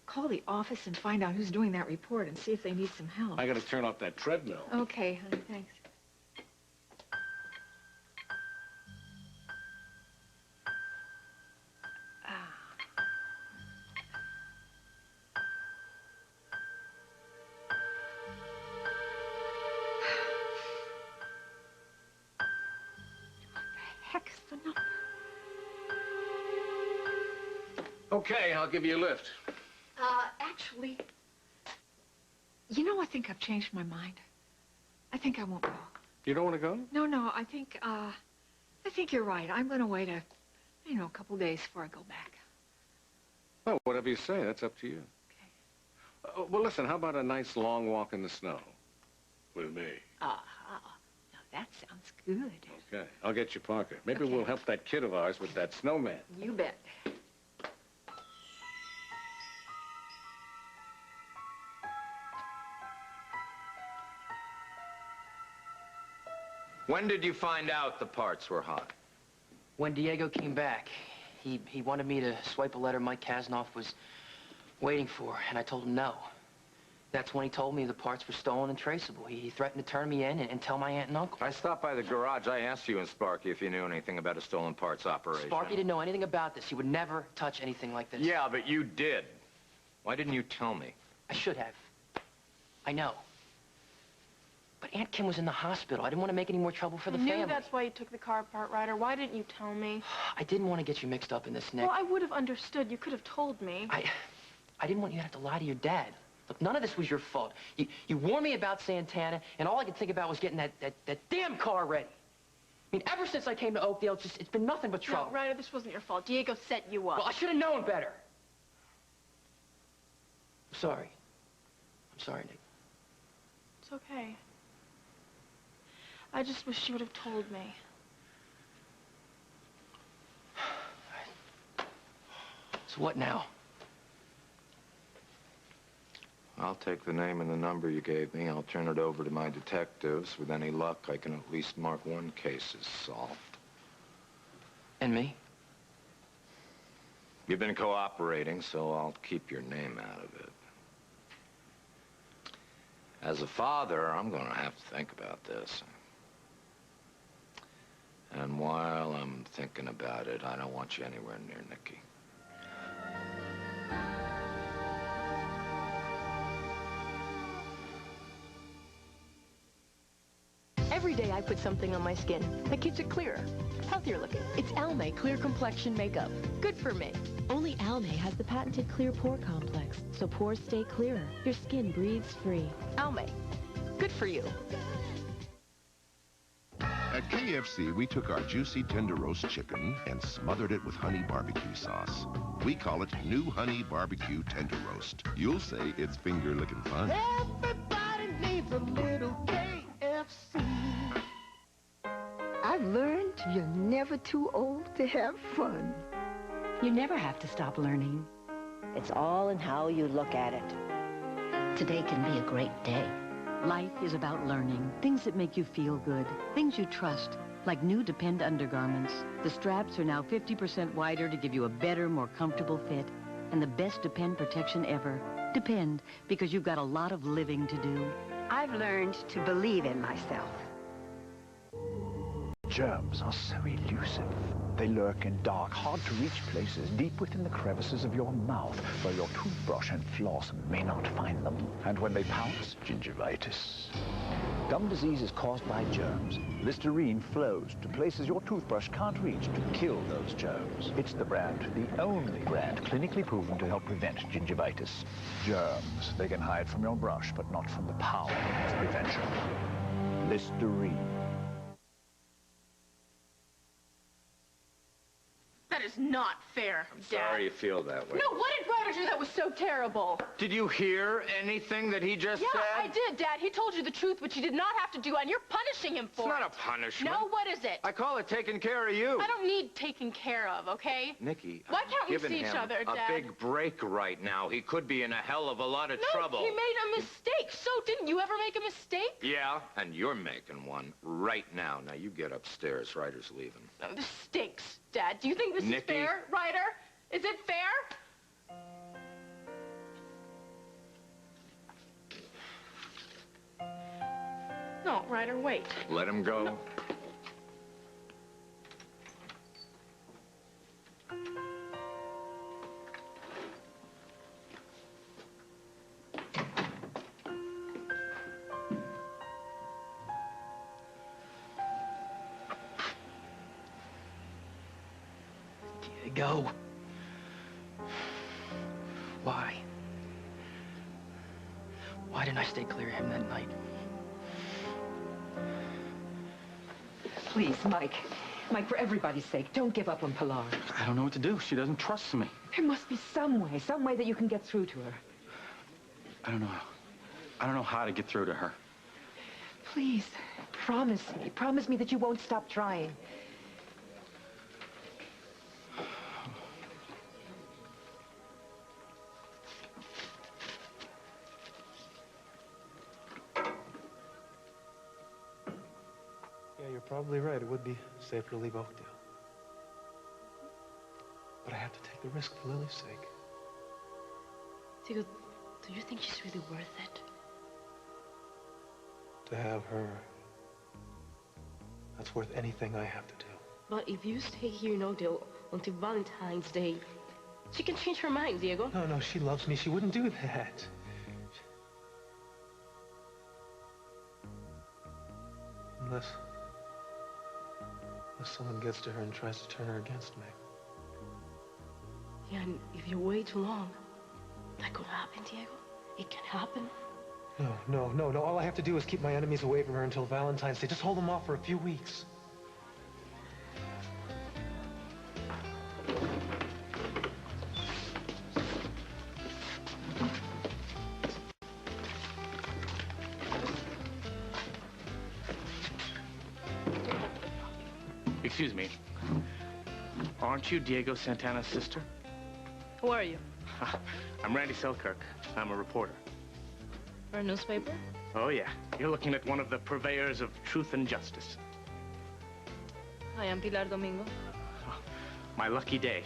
[SPEAKER 7] call the office and find out who's doing that report and see if they need some help.
[SPEAKER 18] I got to turn off that treadmill.
[SPEAKER 7] Okay, honey, thanks. Heck's the number?
[SPEAKER 18] Okay, I'll give you a lift.
[SPEAKER 7] Actually, you know, I think I've changed my mind. I think I won't go.
[SPEAKER 18] You don't want to go?
[SPEAKER 7] No, I think you're right. I'm going to wait a couple days before I go back.
[SPEAKER 18] Well, whatever you say, that's up to you. Okay. Well, listen, how about a nice long walk in the snow with me?
[SPEAKER 7] Now that sounds good.
[SPEAKER 18] Okay, I'll get you Parker. Maybe we'll help that kid of ours with that snowman.
[SPEAKER 7] You bet.
[SPEAKER 1] When did you find out the parts were hot?
[SPEAKER 2] When Diego came back, he wanted me to swipe a letter Mike Kasnoff was waiting for, and I told him no. That's when he told me the parts were stolen and traceable. He threatened to turn me in and tell my aunt and uncle.
[SPEAKER 1] I stopped by the garage. I asked you and Sparky if you knew anything about a stolen parts operation.
[SPEAKER 2] Sparky didn't know anything about this. He would never touch anything like this.
[SPEAKER 1] Yeah, but you did. Why didn't you tell me?
[SPEAKER 2] I should have. I know. But Aunt Kim was in the hospital. I didn't want to make any more trouble for the family.
[SPEAKER 3] I knew that's why you took the car apart, Ryder. Why didn't you tell me?
[SPEAKER 2] I didn't want to get you mixed up in this, Nick.
[SPEAKER 3] Well, I would have understood. You could have told me.
[SPEAKER 2] I didn't want you to have to lie to your dad. Look, none of this was your fault. You warned me about Santana, and all I could think about was getting that damn car ready. I mean, ever since I came to Oakdale, it's been nothing but trouble.
[SPEAKER 3] No, Ryder, this wasn't your fault. Diego set you up.
[SPEAKER 2] Well, I should have known better. I'm sorry. I'm sorry, Nick.
[SPEAKER 3] It's okay. I just wish you would have told me.
[SPEAKER 2] So what now?
[SPEAKER 1] I'll take the name and the number you gave me. I'll turn it over to my detectives. With any luck, I can at least mark one case as solved.
[SPEAKER 2] And me?
[SPEAKER 1] You've been cooperating, so I'll keep your name out of it. As a father, I'm going to have to think about this. And while I'm thinking about it, I don't want you anywhere near Nicky.
[SPEAKER 3] Every day I put something on my skin that keeps it clearer, healthier looking. It's Almay Clear Complexion Makeup. Good for me.
[SPEAKER 11] Only Almay has the patented clear pore complex, so pores stay clearer. Your skin breathes free.
[SPEAKER 3] Almay. Good for you.
[SPEAKER 19] At KFC, we took our juicy tender roast chicken and smothered it with honey barbecue sauce. We call it New Honey Barbecue Tender Roast. You'll say it's finger-licking fun.
[SPEAKER 20] Everybody needs a little KFC.
[SPEAKER 21] I've learned you're never too old to have fun.
[SPEAKER 6] You never have to stop learning.
[SPEAKER 23] It's all in how you look at it. Today can be a great day.
[SPEAKER 6] Life is about learning. Things that make you feel good. Things you trust. Like new Depend undergarments. The straps are now 50% wider to give you a better, more comfortable fit. And the best Depend protection ever. Depend, because you've got a lot of living to do.
[SPEAKER 21] I've learned to believe in myself.
[SPEAKER 5] Germs are so elusive. They lurk in dark, hard-to-reach places deep within the crevices of your mouth, where your toothbrush and floss may not find them. And when they pounce, gingivitis. Gum disease is caused by germs. Listerine flows to places your toothbrush can't reach to kill those germs. It's the brand, the only brand clinically proven to help prevent gingivitis. Germs, they can hide from your brush, but not from the power of prevention. Listerine.
[SPEAKER 3] That is not fair, Dad.
[SPEAKER 1] Sorry you feel that way.
[SPEAKER 3] No, what did Ryder do that was so terrible?
[SPEAKER 1] Did you hear anything that he just said?
[SPEAKER 3] Yeah, I did, Dad. He told you the truth, which you did not have to do, and you're punishing him for it.
[SPEAKER 1] It's not a punishment.
[SPEAKER 3] No, what is it?
[SPEAKER 1] I call it taking care of you.
[SPEAKER 3] I don't need taken care of, okay?
[SPEAKER 1] Nikki,
[SPEAKER 3] Why can't we
[SPEAKER 1] giving
[SPEAKER 3] see each
[SPEAKER 1] him
[SPEAKER 3] other,
[SPEAKER 1] a
[SPEAKER 3] Dad?
[SPEAKER 1] big break right now. He could be in a hell of a lot of trouble.
[SPEAKER 3] No, he made a mistake. So didn't you ever make a mistake?
[SPEAKER 1] Yeah, and you're making one right now. Now you get upstairs. Ryder's leaving.
[SPEAKER 3] No, this stinks, Dad. Do you think this is fair, Ryder? Is it fair? No, Ryder, wait.
[SPEAKER 1] Let him go.
[SPEAKER 3] No.
[SPEAKER 2] Diego. Why? Why didn't I stay clear of him that night?
[SPEAKER 8] Please, Mike. Mike, for everybody's sake, don't give up on Pilar.
[SPEAKER 24] I don't know what to do. She doesn't trust me.
[SPEAKER 8] There must be some way that you can get through to her.
[SPEAKER 24] I don't know. I don't know how to get through to her.
[SPEAKER 8] Please, promise me that you won't stop trying.
[SPEAKER 12] Yeah, you're probably right. It would be safer to leave Oakdale. But I have to take the risk for Lily's sake.
[SPEAKER 4] Diego, do you think she's really worth it?
[SPEAKER 12] To have her, that's worth anything I have to do.
[SPEAKER 4] But if you stay here in Oakdale until Valentine's Day, she can change her mind, Diego.
[SPEAKER 12] No, she loves me. She wouldn't do that. Unless someone gets to her and tries to turn her against me.
[SPEAKER 4] Yeah, and if you wait too long, that could happen, Diego. It can happen.
[SPEAKER 12] No. All I have to do is keep my enemies away from her until Valentine's Day. Just hold them off for a few weeks.
[SPEAKER 24] Excuse me. Aren't you Diego Santana's sister?
[SPEAKER 4] Who are you?
[SPEAKER 24] I'm Randy Selkirk. I'm a reporter.
[SPEAKER 4] For a newspaper?
[SPEAKER 24] Oh, yeah. You're looking at one of the purveyors of truth and justice.
[SPEAKER 4] Hi, I'm Pilar Domingo.
[SPEAKER 24] Oh, my lucky day.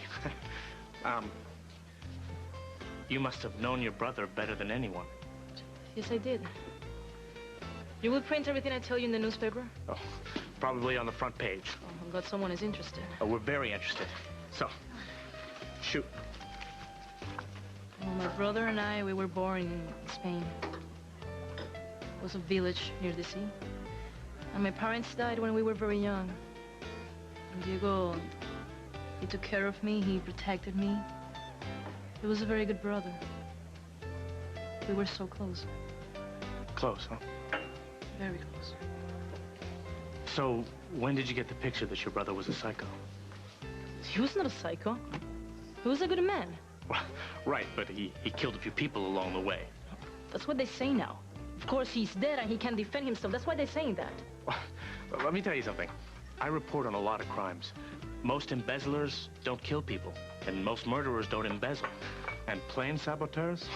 [SPEAKER 24] You must have known your brother better than anyone.
[SPEAKER 4] Yes, I did. You will print everything I tell you in the newspaper?
[SPEAKER 24] Oh, probably on the front page.
[SPEAKER 4] Oh, I'm glad someone is interested.
[SPEAKER 24] Oh, we're very interested. So, shoot.
[SPEAKER 4] Well, my brother and I, we were born in Spain. It was a village near the sea. And my parents died when we were very young. And Diego, he took care of me, he protected me. He was a very good brother. We were so close.
[SPEAKER 24] Close, huh?
[SPEAKER 4] Very close.
[SPEAKER 24] So, when did you get the picture that your brother was a psycho?
[SPEAKER 4] He was not a psycho. He was a good man.
[SPEAKER 24] Well, right, but he killed a few people along the way.
[SPEAKER 4] That's what they say now. Of course, he's dead and he can't defend himself. That's why they're saying that.
[SPEAKER 24] Well, let me tell you something. I report on a lot of crimes. Most embezzlers don't kill people, and most murderers don't embezzle. And plane saboteurs?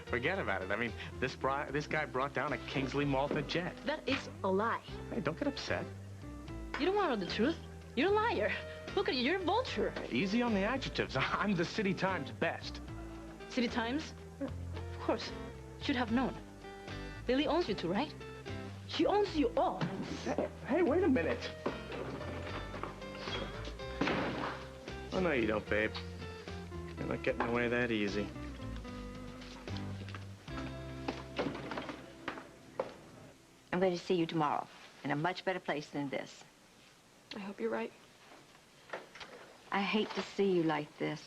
[SPEAKER 24] Forget about it. I mean, this guy brought down a Kingsley Malta jet.
[SPEAKER 4] That is a lie.
[SPEAKER 24] Hey, don't get upset.
[SPEAKER 4] You don't want to know the truth. You're a liar. Look at you, you're a vulture.
[SPEAKER 24] Easy on the adjectives. I'm the City Times best.
[SPEAKER 4] City Times? Of course. Should have known. Lily owns you two, right? She owns you all.
[SPEAKER 24] Hey, wait a minute. Oh, no, you don't, babe. You're not getting away that easy.
[SPEAKER 23] I'm going to see you tomorrow in a much better place than this.
[SPEAKER 3] I hope you're right.
[SPEAKER 23] I hate to see you like this.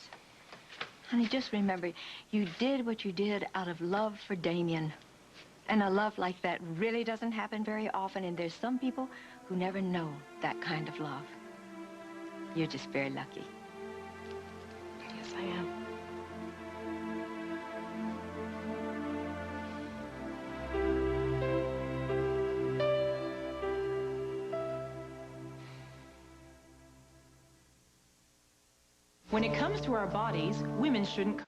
[SPEAKER 23] Honey, just remember, you did what you did out of love for Damien. And a love like that really doesn't happen very often, and there's some people who never know that kind of love. You're just very lucky.
[SPEAKER 3] Yes, I am.
[SPEAKER 9] When it comes to our bodies, women shouldn't